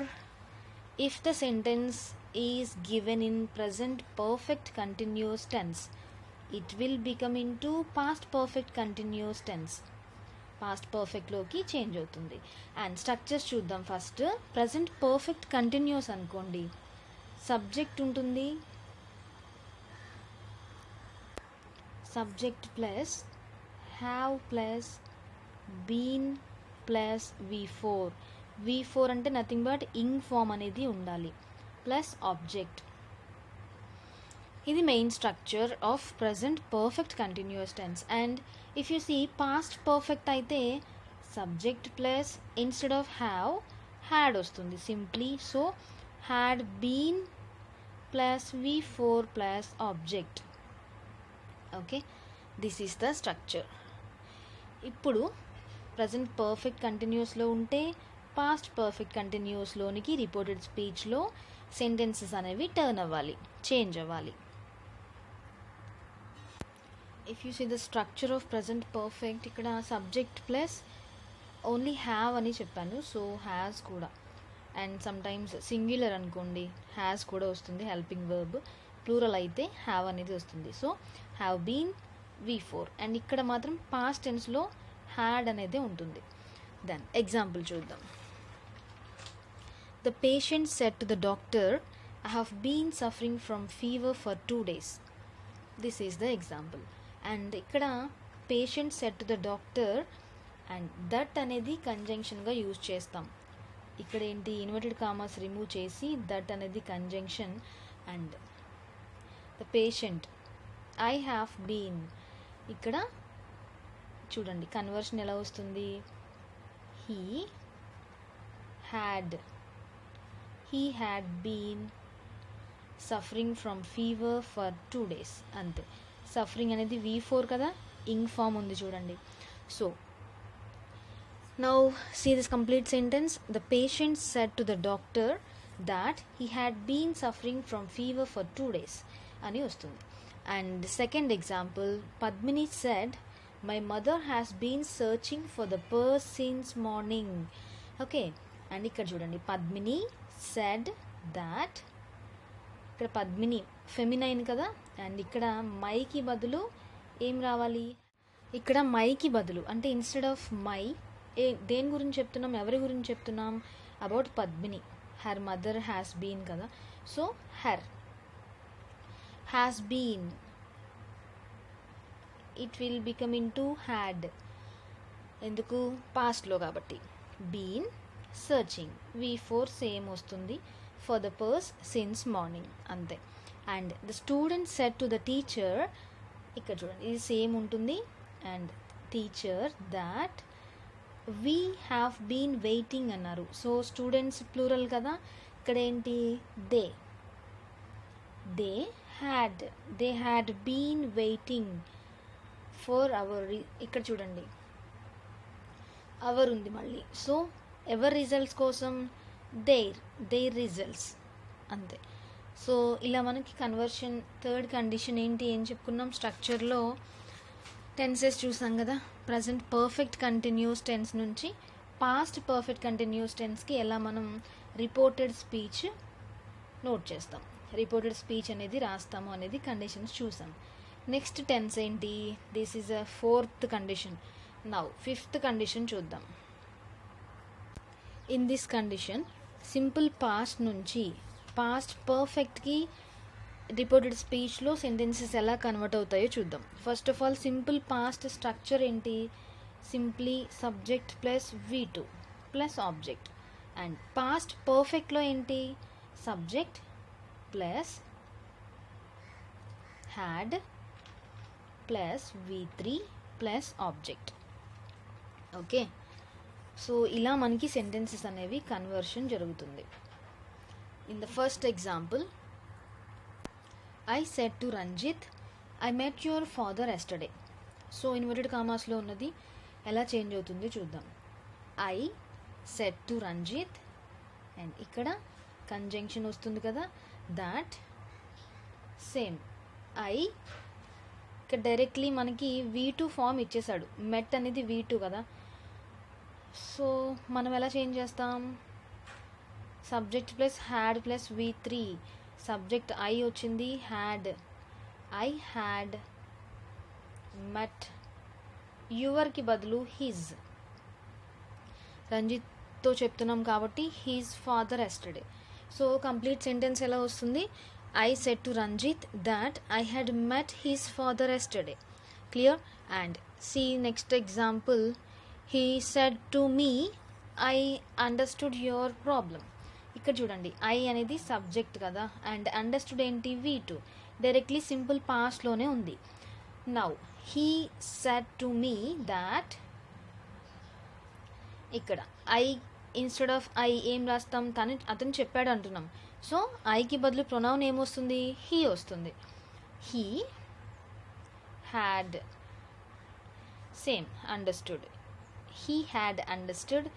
if the sentence is given in present perfect continuous tense, it will become into past perfect continuous tense. Past పర్ఫెక్ట్లోకి చేంజ్ అవుతుంది. అండ్ స్ట్రక్చర్స్ చూద్దాం. ఫస్ట్ ప్రజెంట్ పర్ఫెక్ట్ కంటిన్యూస్ అనుకోండి, సబ్జెక్ట్ ఉంటుంది, subject plus have plus been plus V4 అంటే నథింగ్ బట్ ఇంగ్ ఫామ్ అనేది ఉండాలి, ప్లస్ ఆబ్జెక్ట్. ఇది main structure of present perfect continuous tense. And if you see past perfect అయితే subject plus instead of had వస్తుంది simply. So had been plus V4 plus object. Okay, this is the structure. ఇప్పుడు ప్రజెంట్ పర్ఫెక్ట్ కంటిన్యూస్లో ఉంటే పాస్ట్ పర్ఫెక్ట్ కంటిన్యూస్లోనికి రిపోర్టెడ్ స్పీచ్లో సెంటెన్సెస్ అనేవి టర్న్ అవ్వాలి, చేంజ్ అవ్వాలి. If you see the structure of present perfect, ఇక్కడ సబ్జెక్ట్ ప్లస్ ఓన్లీ హ్యావ్ అని చెప్పాను, సో హ్యాస్ కూడా. అండ్ సమ్టైమ్స్ సింగ్యులర్ అనుకోండి హ్యాస్ కూడా వస్తుంది హెల్పింగ్ వర్బ్, ప్లూరల్ అయితే హ్యావ్ అనేది వస్తుంది. So have been V4. And ఇక్కడ మాత్రం పాస్ట్ టెన్స్లో హ్యాడ్ అనేది ఉంటుంది. దెన్ ఎగ్జాంపుల్ చూద్దాం. The patient said to the doctor, I have been suffering from fever for 2 days. This is the example. And ఇక్కడ patient said to the doctor, and that అనేది కంజంక్షన్గా యూజ్ చేస్తాం. ఇక్కడ ఏంటి, ఇన్వర్టెడ్ కామర్స్ రిమూవ్ చేసి దట్ అనేది conjunction. And the patient I have been, ఇక్కడ చూడండి కన్వర్షన్ ఎలా వస్తుంది, he had been suffering from fever for 2 days. అంతే, సఫరింగ్ అనేది V4 కదా, ఇంగ్ ఫామ్ ఉంది చూడండి. So now see this complete sentence. The patient said to the doctor that he had been suffering from fever for 2 days అని వస్తుంది. And second example, Padmini said my mother has been searching for the purse since morning. Okay, and ఇక్కడ చూడండి పద్మిని సెడ్ దాట్, ఇక్కడ పద్మిని ఫెమినైన్ కదా, అండ్ ఇక్కడ మైకి బదులు ఏం రావాలి, ఇక్కడ మైకి బదులు అంటే ఇన్స్టెడ్ ఆఫ్ మై దేని గురించి చెప్తున్నాం, ఎవరి గురించి చెప్తున్నాం, about Padmini. Her mother has been కదా, so her has been, it will become in to had, ఎందుకు పాస్ట్లో కాబట్టి. బీన్ సర్చింగ్, V4 సేమ్ వస్తుంది, for the purse since morning అంతే. And the student said to the teacher, ఇక్కడ చూడండి ఇది సేమ్ ఉంటుంది. And teacher that we have been waiting అన్నారు. సో స్టూడెంట్స్ ప్లూరల్ కదా, ఇక్కడ ఏంటి they had been waiting for our, ఇక్కడ చూడండి అవర్ ఉంది మళ్ళీ. సో ఎవర్ రిజల్ట్స్ కోసం దేర్ రిజల్ట్స్ అంతే. సో ఇలా మనకి కన్వర్షన్ థర్డ్ కండిషన్ ఏంటి ఏం చెప్పుకున్నాం, స్ట్రక్చర్లో టెన్సెస్ చూసాం కదా. ప్రజెంట్ పర్ఫెక్ట్ కంటిన్యూస్ టెన్స్ నుంచి పాస్ట్ పర్ఫెక్ట్ కంటిన్యూస్ టెన్స్కి ఎలా మనం రిపోర్టెడ్ స్పీచ్ నోట్ చేస్తాం, రిపోర్టెడ్ స్పీచ్ అనేది రాస్తాము అనేది కండిషన్స్ చూసాం. నెక్స్ట్ టెన్స్ ఏంటి, this is a fourth condition. Now fifth condition చూద్దాం. In this condition simple past నుంచి పాస్ట్ పర్ఫెక్ట్కి రిపోర్టెడ్ స్పీచ్లో సెంటెన్సెస్ ఎలా కన్వర్ట్ అవుతాయో చూద్దాం. First of all simple past structure ఏంటి, simply subject plus V2 plus object. And past పర్ఫెక్ట్లో ఏంటి, subject plus had plus V3 plus object. Okay, so ఇలా మనకి సెంటెన్సెస్ అనేవి కన్వర్షన్ జరుగుతుంది. In the first example, I said to Ranjit, I met your father yesterday. So inverted కామాస్లో ఉన్నది ఎలా చేంజ్ అవుతుంది చూద్దాం. I said to Ranjit, and ఇక్కడ కంజంక్షన్ వస్తుంది కదా, that సేమ్ I ఇక్కడ డైరెక్ట్లీ మనకి V2 ఫామ్ ఇచ్చేసాడు, మెట్ అనేది V2 కదా. సో మనం ఎలా చేంజ్ చేస్తాం, subject plus had plus V3, subject I వచ్చింది, ఐ హ్యాడ్ మెట్, యువర్కి బదులు హిజ్, రంజిత్తో చెప్తున్నాం కాబట్టి his father yesterday. So complete sentence ఎలా వస్తుంది, I said to Ranjit that I had met his father yesterday. Clear? And see next example, he said to me, I understood your problem. ఇక్కడ చూడండి ఐ అనేది సబ్జెక్ట్ కదా, అండ్ అండర్స్టూడ్ ఏంటి V2, డైరెక్ట్లీ సింపుల్ పాస్ట్లోనే ఉంది. Now he said to me that, ఇక్కడ ఐ ఇన్స్టెడ్ ఆఫ్ ఐ ఏం రాస్తాం, అతను చెప్పాడు అంటున్నాం. సో ఐకి బదులు ప్రొనౌన్ ఏమొస్తుంది, హీ వస్తుంది. He had same understood, he had understood.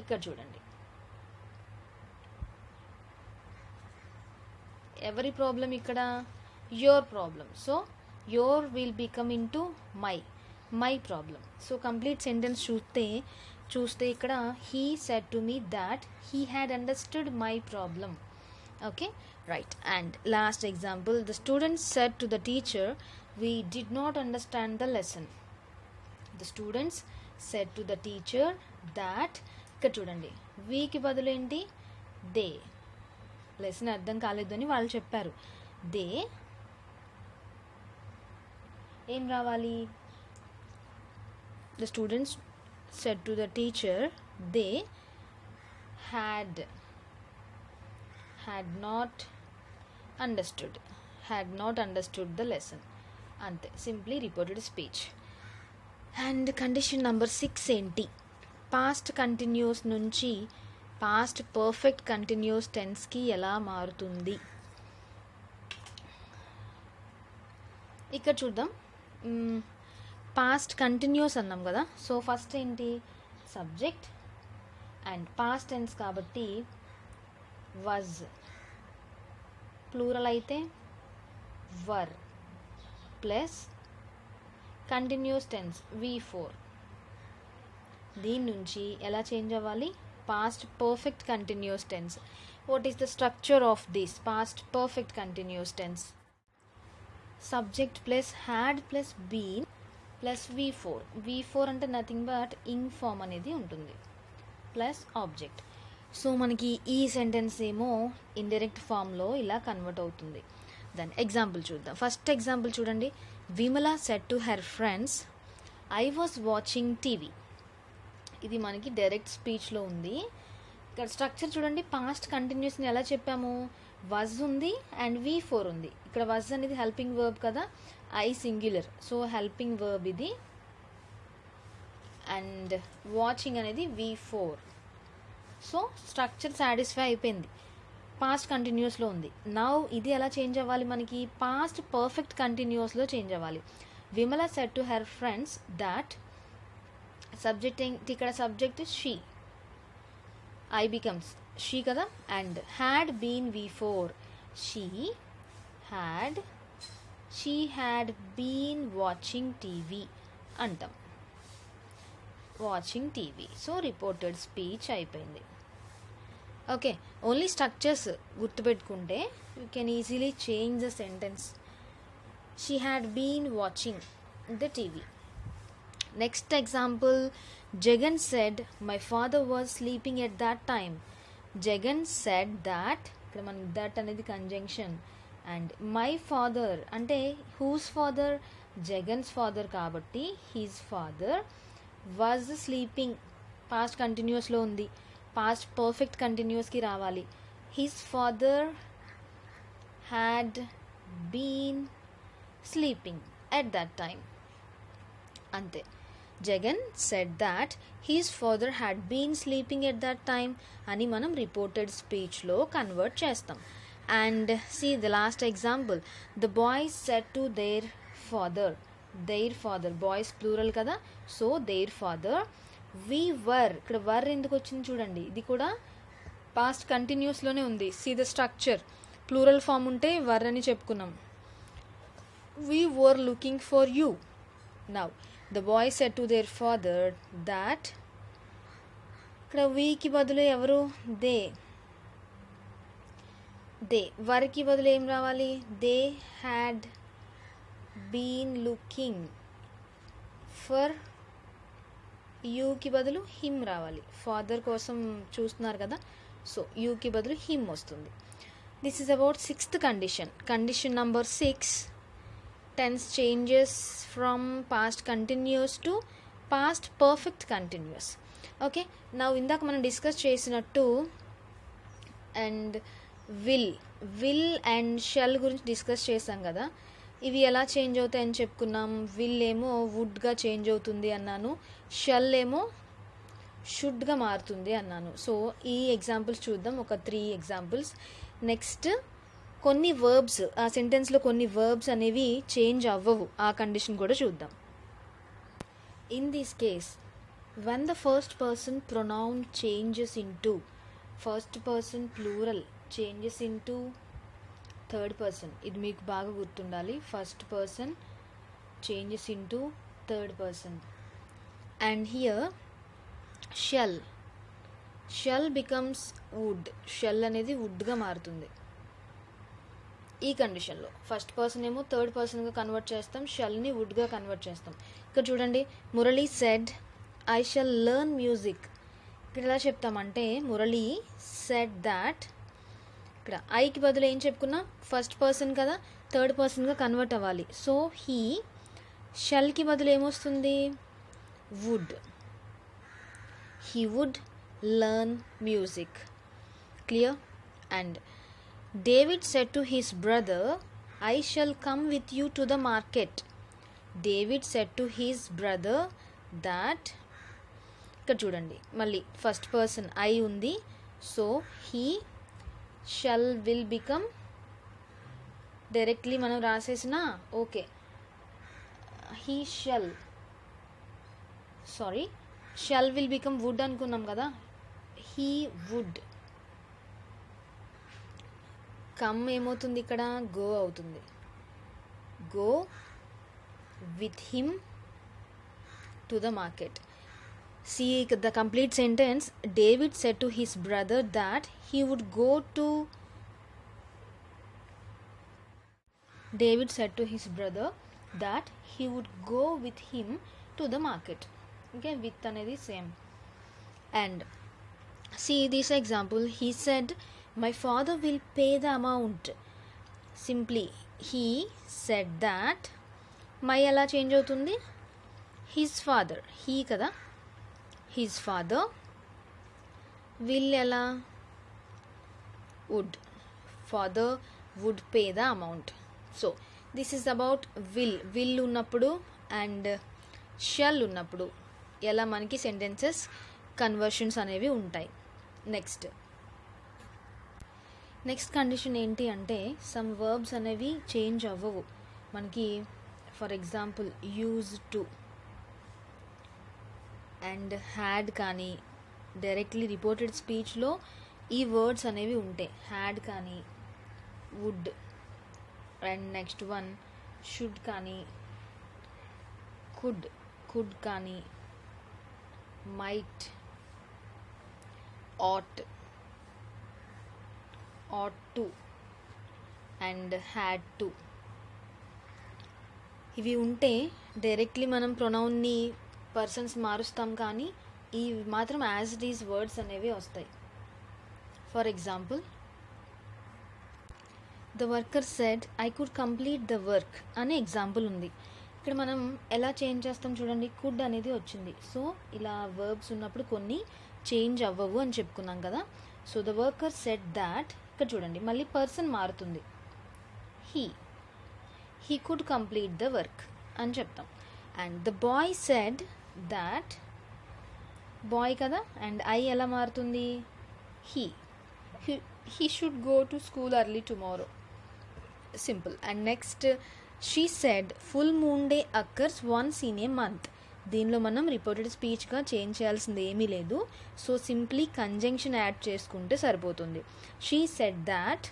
ఇక్కడ చూడండి ఎవరి ప్రాబ్లం ఇక్కడ, your problem. So your will become in to my problem. So complete sentence చూస్తే ఇక్కడ he said to me that he had understood my problem. Okay, right. And last example, the students said to the teacher we did not understand the lesson. The students said to the teacher that, ఇక్కడ చూడండి వీకి బదులు ఏంటి, దే, లెసన్ అర్థం కాలేదు అని వాళ్ళు చెప్పారు. దే ఏం రావాలి, the students said to the teacher they had not understood the lesson. అంతే, simply reported speech. And condition number 6 ఏంటి, పాస్ట్ కంటిన్యూస్ నుంచి పాస్ట్ పర్ఫెక్ట్ కంటిన్యూస్ టెన్స్కి ఎలా మారుతుంది. ఇక్కడ చూద్దాం. పాస్ట్ కంటిన్యూస్ అన్నాం కదా, సో ఫస్ట్ ఏంటి సబ్జెక్ట్, అండ్ పాస్ట్ టెన్స్ కాబట్టి వజ్, ప్లూరల్ అయితే వర్, ప్లస్ కంటిన్యూస్ టెన్స్ V4. దీని నుంచి ఎలా చేంజ్ అవ్వాలి, past perfect continuous tense. What is the structure of this past perfect continuous tense, subject plus had plus been plus V4 అంటే నథింగ్ బట్ ఇంగ్ ఫామ్ అనేది ఉంటుంది ప్లస్ ఆబ్జెక్ట్. సో మనకి ఈ సెంటెన్స్ ఏమో ఇండైరెక్ట్ ఫామ్లో ఇలా కన్వర్ట్ అవుతుంది. దాని ఎగ్జాంపుల్ చూద్దాం. ఫస్ట్ ఎగ్జాంపుల్ చూడండి. Vimala said to her friends I was watching TV. ఇది మనకి డైరెక్ట్ స్పీచ్లో ఉంది. ఇక్కడ స్ట్రక్చర్ చూడండి. పాస్ట్ కంటిన్యూస్ని ఎలా చెప్పాము, వాజ్ ఉంది అండ్ V4 ఉంది. ఇక్కడ వాజ్ అనేది హెల్పింగ్ వర్బ్ కదా, I singular, so helping verb ఇది, అండ్ వాచింగ్ అనేది V4. సో స్ట్రక్చర్ సాటిస్ఫై అయిపోయింది, పాస్ట్ కంటిన్యూస్లో ఉంది. నౌ ఇది ఎలా చేంజ్ అవ్వాలి, మనకి పాస్ట్ పర్ఫెక్ట్ కంటిన్యూస్లో చేంజ్ అవ్వాలి. Vimala said to her friends that, subject ఇక్కడ subject she, I becomes she కదా, and had been V4. She had been watching TV అంటాం, watching TV. So reported speech అయిపోయింది. ఓకే, ఓన్లీ స్ట్రక్చర్స్ గుర్తుపెట్టుకుంటే you can easily change the sentence. She had been watching the TV. Next example, Jagan said my father was sleeping at that time. Jagan said that, ఇక్కడ మనకి దట్ అనేది కంజంక్షన్, అండ్ మై ఫాదర్ అంటే హూస్ ఫాదర్, జగన్స్ ఫాదర్ కాబట్టి his father was sleeping, past కంటిన్యూస్లో ఉంది, పాస్ట్ పర్ఫెక్ట్ కంటిన్యూస్కి రావాలి. His father had been sleeping at that time, అంతే. Jagan said that his father had been sleeping at that time అని మనం రిపోర్టెడ్ స్పీచ్లో కన్వర్ట్ చేస్తాం. And see the last example, the boys said to their father, boys plural కదా, so their father. We were, ఇక్కడ వర్ ఎందుకు వచ్చింది చూడండి, ఇది కూడా పాస్ట్ కంటిన్యూస్లోనే ఉంది. See the structure, plural form ఉంటే వర్ అని చెప్పుకున్నాం. We were looking for you. Now the boy said to their father that, ఇక్కడ వీకి బదులు ఎవరు, దే వర్కి బదులు ఏం రావాలి, they had been looking for యూకి బదులు హిమ్ రావాలి. ఫాదర్ కోసం చూస్తున్నారు కదా, సో యూకి బదులు హిమ్ వస్తుంది. This is about sixth condition. Condition number 6, tense changes from past continuous to past perfect continuous. Okay, నా ఇందాక మనం డిస్కస్ చేసినట్టు అండ్ విల్ అండ్ షెల్ గురించి డిస్కస్ చేసాం కదా, ఇవి ఎలా చేంజ్ అవుతాయని చెప్పుకున్నాం. విల్ ఏమో వుడ్గా చేంజ్ అవుతుంది అన్నాను, షెల్ ఏమో షుడ్గా మారుతుంది అన్నాను. సో ఈ ఎగ్జాంపుల్స్ చూద్దాం, ఒక 3 ఎగ్జాంపుల్స్. నెక్స్ట్ కొన్ని వర్బ్స్, ఆ సెంటెన్స్లో కొన్ని వర్బ్స్ అనేవి చేంజ్ అవ్వవు, ఆ కండిషన్ కూడా చూద్దాం. In this case, when the first person pronoun changes into, first person plural changes into third person, ఇది మీకు బాగా గుర్తుండాలి. First person changes into third person. And here shall becomes would, shall అనేది వుడ్గా మారుతుంది. ఈ కండిషన్లో ఫస్ట్ పర్సన్ ఏమో థర్డ్ పర్సన్గా కన్వర్ట్ చేస్తాం, షెల్ని వుడ్గా కన్వర్ట్ చేస్తాం. ఇక్కడ చూడండి, Murali said I shall learn music. ఇక్కడ ఎలా చెప్తామంటే, మురళీ సెడ్ దాట్, ఇక్కడ ఐకి బదులు ఏం చెప్పుకున్నా, ఫస్ట్ పర్సన్ కదా, థర్డ్ పర్సన్గా కన్వర్ట్ అవ్వాలి. సో హీ, షెల్కి బదులు ఏమొస్తుంది, would, he would learn music. Clear? And David said to his brother I shall come with you to the market. David said to his brother that, ఇక్కడ చూడండి మళ్ళీ ఫస్ట్ పర్సన్ ఐ ఉంది, so he shall will become, directly మనం రాసేసిన okay, he shall will become would అనుకున్నాం కదా, హీ వుడ్. కమ్ ఏమవుతుంది ఇక్కడ, గో అవుతుంది, go with him to the market. See the complete sentence. David said to his brother that he would go David said to his brother that he would go with him to the market. Okay, with అనేది same. And see this example, he said my father will pay the amount. Simply he said that my ఎలా చేంజ్ అవుతుంది, his father, he కదా, his father will ఎలా, would, father would pay the amount. So this is about will ఉన్నప్పుడు అండ్ షల్ ఉన్నప్పుడు ఎలా మనకి సెంటెన్సెస్ కన్వర్షన్స్ అనేవి ఉంటాయి. నెక్స్ట్ కండిషన్ ఏంటి అంటే సమ్ వర్బ్స్ అనేవి చేంజ్ అవ్వవు మనకి. For example use to and had కానీ డైరెక్ట్లీ రిపోర్టెడ్ స్పీచ్లో ఈ వర్డ్స్ అనేవి ఉంటాయి. హ్యాడ్ కానీ, wood and next one should కానీ, కుడ్ కానీ, might, ought to and had to. ఇవి ఉంటే డైరెక్ట్లీ మనం ప్రొనౌన్ని పర్సన్స్ మారుస్తాం, కానీ ఇవి మాత్రం యాజ్ ఇట్ ఈజ్ వర్డ్స్ అనేవి వస్తాయి. For example the worker said I could complete the work అనే ఎగ్జాంపుల్ ఉంది. ఇక్కడ మనం ఎలా చేంజ్ చేస్తాం చూడండి, కుడ్ అనేది వచ్చింది. సో ఇలా వర్బ్స్ ఉన్నప్పుడు కొన్ని చేంజ్ అవ్వవు అని చెప్పుకున్నాం కదా. So the worker said that, ఇక్కడ చూడండి మళ్ళీ పర్సన్ మారుతుంది, he could complete the work అని చెప్తాం. And the boy said that, boy కదా, అండ్ ఐ ఎలా మారుతుంది, he should go to school early tomorrow. Simple. And next she said full moon day occurs once in a month. దీనిలో మనం రిపోర్టెడ్ స్పీచ్గా చేంజ్ చేయాల్సింది ఏమీ లేదు. సో సింప్లీ కంజంక్షన్ యాడ్ చేసుకుంటే సరిపోతుంది. She said that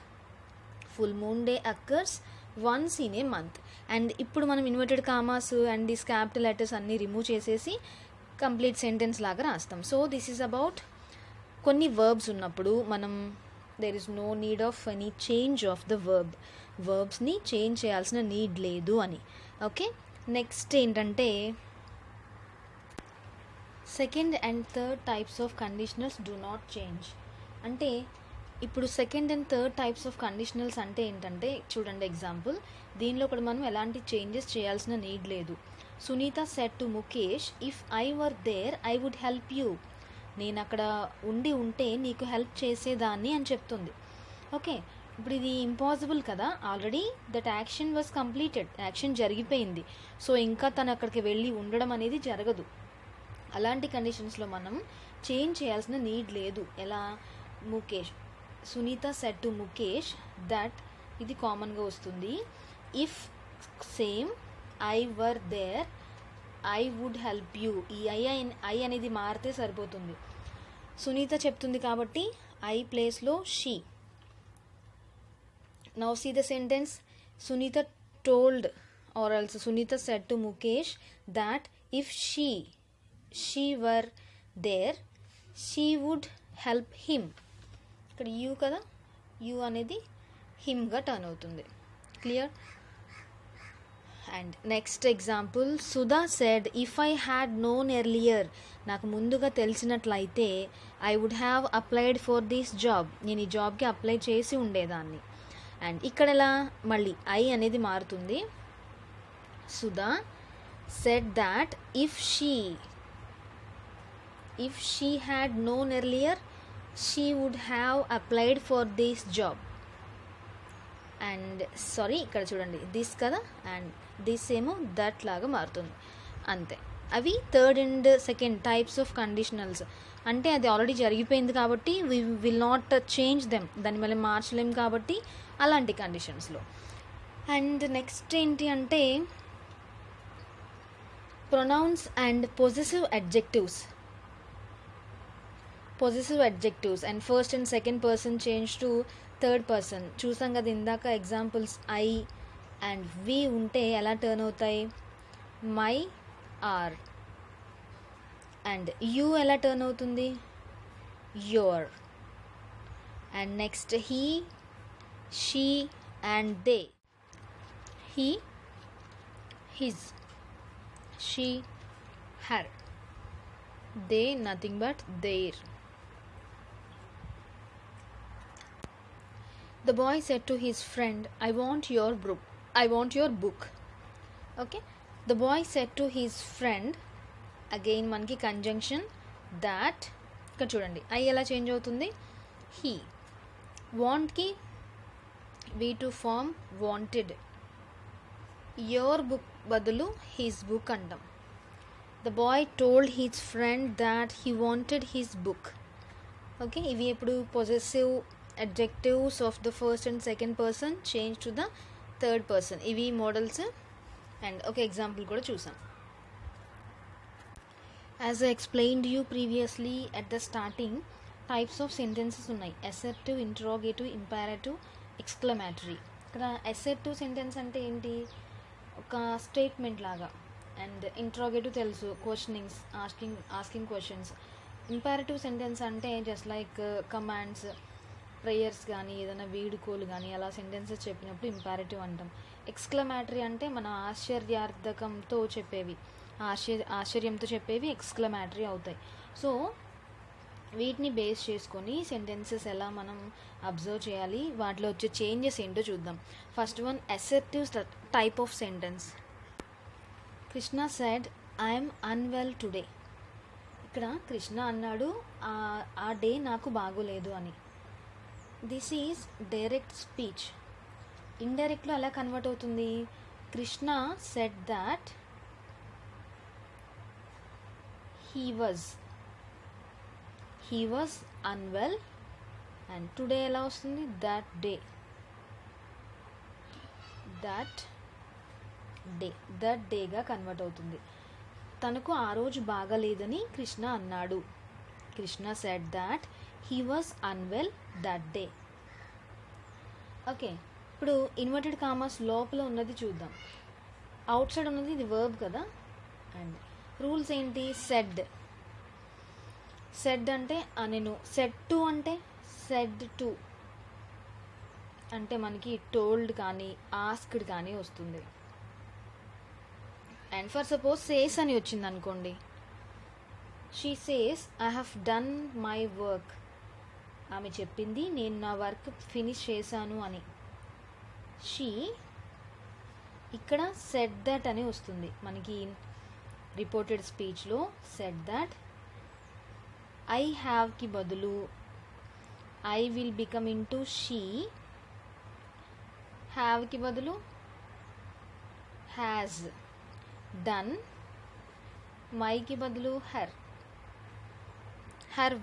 full moon day occurs once in a month. And ఇప్పుడు మనం inverted commas and this capital letters అన్నీ రిమూవ్ చేసేసి కంప్లీట్ సెంటెన్స్ లాగా రాస్తాం. సో దిస్ ఈజ్ అబౌట్ కొన్ని వర్బ్స్ ఉన్నప్పుడు మనం there is no need of any change of the వర్బ్స్ని చేంజ్ చేయాల్సిన నీడ్ లేదు అని. ఓకే, నెక్స్ట్ ఏంటంటే second and third types of conditionals do not change. అంటే ఇప్పుడు second and third types of conditionals అంటే ఏంటంటే చూడండి ఎగ్జాంపుల్, దీనిలో కూడా మనం ఎలాంటి చేంజెస్ చేయాల్సిన నీడ్ లేదు. Sunita said to Mukesh if I were there I would help you. నేను అక్కడ ఉంటే నీకు హెల్ప్ చేసేదాన్ని అని చెప్తుంది. ఓకే, ఇప్పుడు ఇది ఇంపాసిబుల్ కదా, already that action was completed, action జరిగిపోయింది. సో ఇంకా తను అక్కడికి వెళ్ళి ఉండడం అనేది జరగదు. అలాంటి కండిషన్స్లో మనం చేంజ్ చేయాల్సిన నీడ్ లేదు. ఎలా, Mukesh, Sunita said to Mukesh that, ఇది కామన్గా వస్తుంది. If same I were there I would help you. ఈ ఐ అనేది మారితే సరిపోతుంది. సునీత చెప్తుంది కాబట్టి ఐ ప్లేస్లో she. Now see the sentence, Sunita told or else Sunita said to Mukesh that if she were there she would help him. ఇక్కడ యూ కదా, యూ అనేది హిమ్గా టర్న్ అవుతుంది. Clear? And next example, Sudha said if I had known earlier. నాకు ముందుగా తెలిసినట్లయితే I would have applied for this job. నేను ఈ జాబ్కి అప్లై చేసి ఉండేదాన్ని. అండ్ ఇక్కడ ఎలా, మళ్ళీ ఐ అనేది మారుతుంది. Sudha said that if she had known earlier she would have applied for this job. And sorry, ఇక్కడ చూడండి దిస్ కదా, అండ్ దిస్ ఏమో దట్ లాగా మారుతుంది. అంతే. అవి third and second types of conditionals. అంటే అది ఆల్రెడీ జరిగిపోయింది కాబట్టి we will not change them, దాన్ని మళ్ళీ మార్చలేం కాబట్టి అలాంటి కండిషన్స్లో. అండ్ నెక్స్ట్ ఏంటి అంటే pronouns and possessive adjectives and first and second person change to third person. చూసాం కదా ఇందాక ఎగ్జాంపుల్స్, ఐ అండ్ వి ఉంటే ఎలా టర్న్ అవుతాయి, మై, ఆర్. అండ్ యూ ఎలా టర్న్ అవుతుంది, your. And next he, she and they. he, his, she, her. They, nothing but their. The boy said to his friend, I want your book. Okay, the boy said to his friend, again మనకి కంజంక్షన్ that. ఇక్కడ చూడండి ఐ ఎలా చేంజ్ అవుతుంది, he. వాంట్కి V2 form wanted. Your book బదులు హిస్ బుక్ అంటాం. The boy told his friend that he wanted his book. Okay, ఇవి ఇప్పుడు possessive adjectives of the first and second person change to the third person. ఇవి మోడల్స్. అండ్ ఒక ఎగ్జాంపుల్ కూడా చూసాం. As I explained you previously at the starting, types of sentences ఉన్నాయి. Assertive, interrogative, imperative, exclamatory. ఇక్కడ అసర్టివ్ సెంటెన్స్ అంటే ఏంటి, ఒక స్టేట్మెంట్ లాగా. అండ్ ఇంటరాగేటివ్ తెలుసు, questionings, asking questions. Imperative sentence అంటే జస్ట్ లైక్ కమాండ్స్, ప్రేయర్స్ కానీ ఏదైనా వీడుకోలు కానీ అలా సెంటెన్సెస్ చెప్పినప్పుడు ఇంపారేటివ్ అంటాం. ఎక్స్క్లమేటరీ అంటే మన ఆశ్చర్యార్థకంతో చెప్పేవి, ఆశ్చర్యంతో చెప్పేవి ఎక్స్క్లమేటరీ అవుతాయి. సో వీటిని బేస్ చేసుకొని సెంటెన్సెస్ ఎలా మనం అబ్జర్వ్ చేయాలి, వాటిలో వచ్చే చేంజెస్ ఏంటో చూద్దాం. First one, assertive type of sentence. Krishna said I'm unwell today. ఇక్కడ కృష్ణ అన్నాడు ఆ డే నాకు బాగోలేదు అని. This is direct speech. ఇండైరెక్ట్లో ఎలా కన్వర్ట్ అవుతుంది, Krishna said that he was unwell and today ఎలా వస్తుంది, that డేగా కన్వర్ట్ అవుతుంది. తనకు ఆ రోజు బాగలేదని కృష్ణ అన్నాడు. Krishna said that he was unwell that day. Okay, ఇప్పుడు ఇన్వర్టెడ్ కామర్స్ లోపల ఉన్నది చూద్దాం. అవుట్ సైడ్ ఉన్నది ఇది వర్బ్ కదా. అండ్ రూల్స్ ఏంటి, సెడ్ అంటే నేను, సెడ్ టు అంటే సెడ్ టు అంటే మనకి టోల్డ్ కానీ ఆస్క్డ్ కానీ వస్తుంది. అండ్ ఫర్ సపోజ్ సేస్ అని వచ్చింది అనుకోండి, she says I have done my work. ఆమె చెప్పింది నేను నా వర్క్ ఫినిష్ చేశాను అని. షీ ఇక్కడ సెడ్ దట్ అని వస్తుంది మనకి రిపోర్టెడ్ స్పీచ్లో. Said that. ఐ హ్యావ్కి బదులు I will become into she. హ్యావ్కి బదులు హ్యాజ్. డన్. మైకి బదులు హర్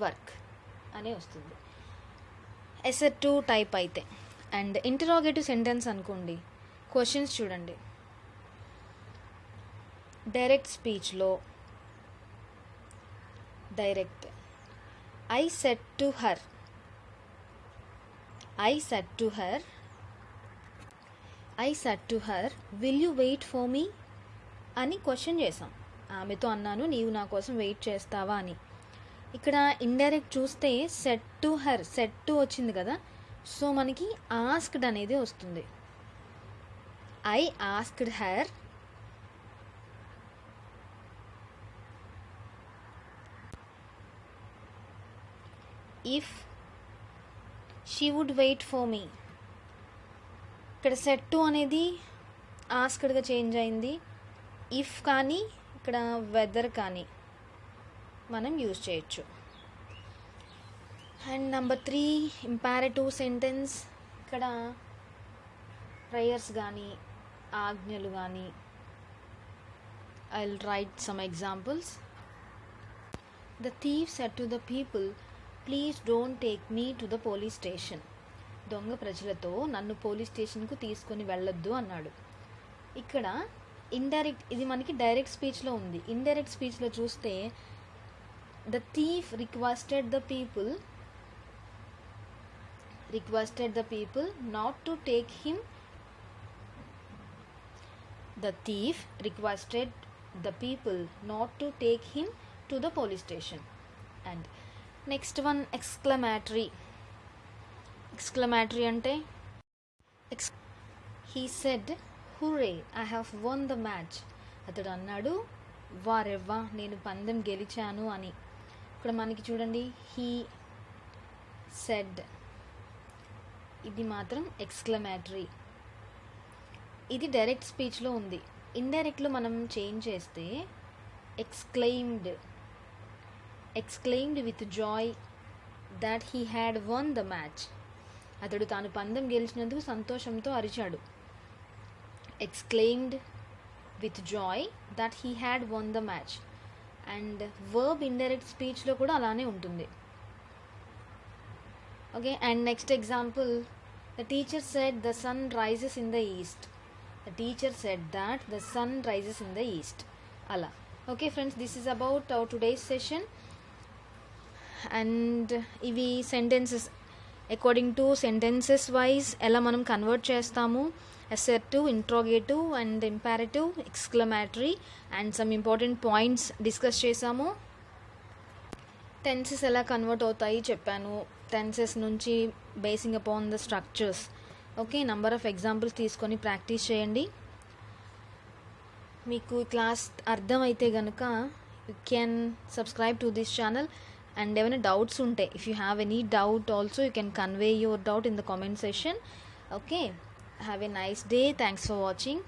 వర్క్ అని వస్తుంది అసర్టివ్ టైప్ అయితే. అండ్ ఇంటరాగేటివ్ సెంటెన్స్ అనుకోండి, క్వశ్చన్స్ చూడండి. డైరెక్ట్ స్పీచ్లో direct, I said to her will you wait for me అని క్వశ్చన్ చేసాం. ఆమెతో అన్నాను నీవు నా కోసం వెయిట్ చేస్తావా అని. ఇక్కడ ఇండైరెక్ట్ చూస్తే said to her, said to వచ్చింది కదా, సో మనకి ఆస్క్డ్ అనేది వస్తుంది. I asked her if she would wait for me. ఇక్కడ సెడ్ టు అనేది ఆస్క్డ్గా చేంజ్ అయింది. ఇఫ్ కానీ ఇక్కడ వెదర్ కానీ మనం యూజ్ చేయొచ్చు. And number 3, imperative sentence. ఇక్కడ ప్రేయర్స్ కానీ ఆజ్ఞలు కానీ. I will write some examples. The thief said to the people please don't take me to the police station. దొంగ ప్రజలతో నన్ను పోలీస్ స్టేషన్కు తీసుకొని వెళ్ళొద్దు అన్నాడు. ఇక్కడ ఇండైరెక్ట్, ఇది మనకి డైరెక్ట్ స్పీచ్లో ఉంది. ఇండైరెక్ట్ స్పీచ్లో చూస్తే the thief requested the people not to take him. The thief requested the people not to take him to the police station. And next one, exclamatory అంటే he said hurray, I have one the match. అతడు అన్నాడు, వారెవ్వా, నేను పందెం గెలిచాను అని. ఇక్కడ మనకి చూడండి, హీ సెడ్, ఇది మాత్రం ఎక్స్క్లమేటరీ. ఇది డైరెక్ట్ స్పీచ్లో ఉంది. ఇండైరెక్ట్లో మనం చేంజ్ చేస్తే exclaimed with joy that he had won the match. అతడు తాను పందెం గెలిచినందుకు సంతోషంతో అరిచాడు. Exclaimed with joy that he had won the match. And verb indirect స్పీచ్లో కూడా అలానే ఉంటుంది. Okay, and next example, the teacher said the sun rises in the east. The teacher said that the sun rises in the east. అలా. Okay friends, this is about our today's session. And ఇవి sentences according to sentences wise ఎలా మనం కన్వర్ట్ చేస్తాము, assertive, interrogative and imperative, exclamatory and some important points discuss చేసాము. టెన్సెస్ ఎలా కన్వర్ట్ అవుతాయి చెప్పాను, టెన్సెస్ నుంచి basing upon the structures. Okay, number of examples తీసుకొని ప్రాక్టీస్ చేయండి. మీకు క్లాస్ అర్థమైతే కనుక you can subscribe to this channel. And ఏమైనా డౌట్స్ ఉంటే, if you have any doubt also you can convey your doubt in the comment session. Okay, have a nice day. Thanks for watching.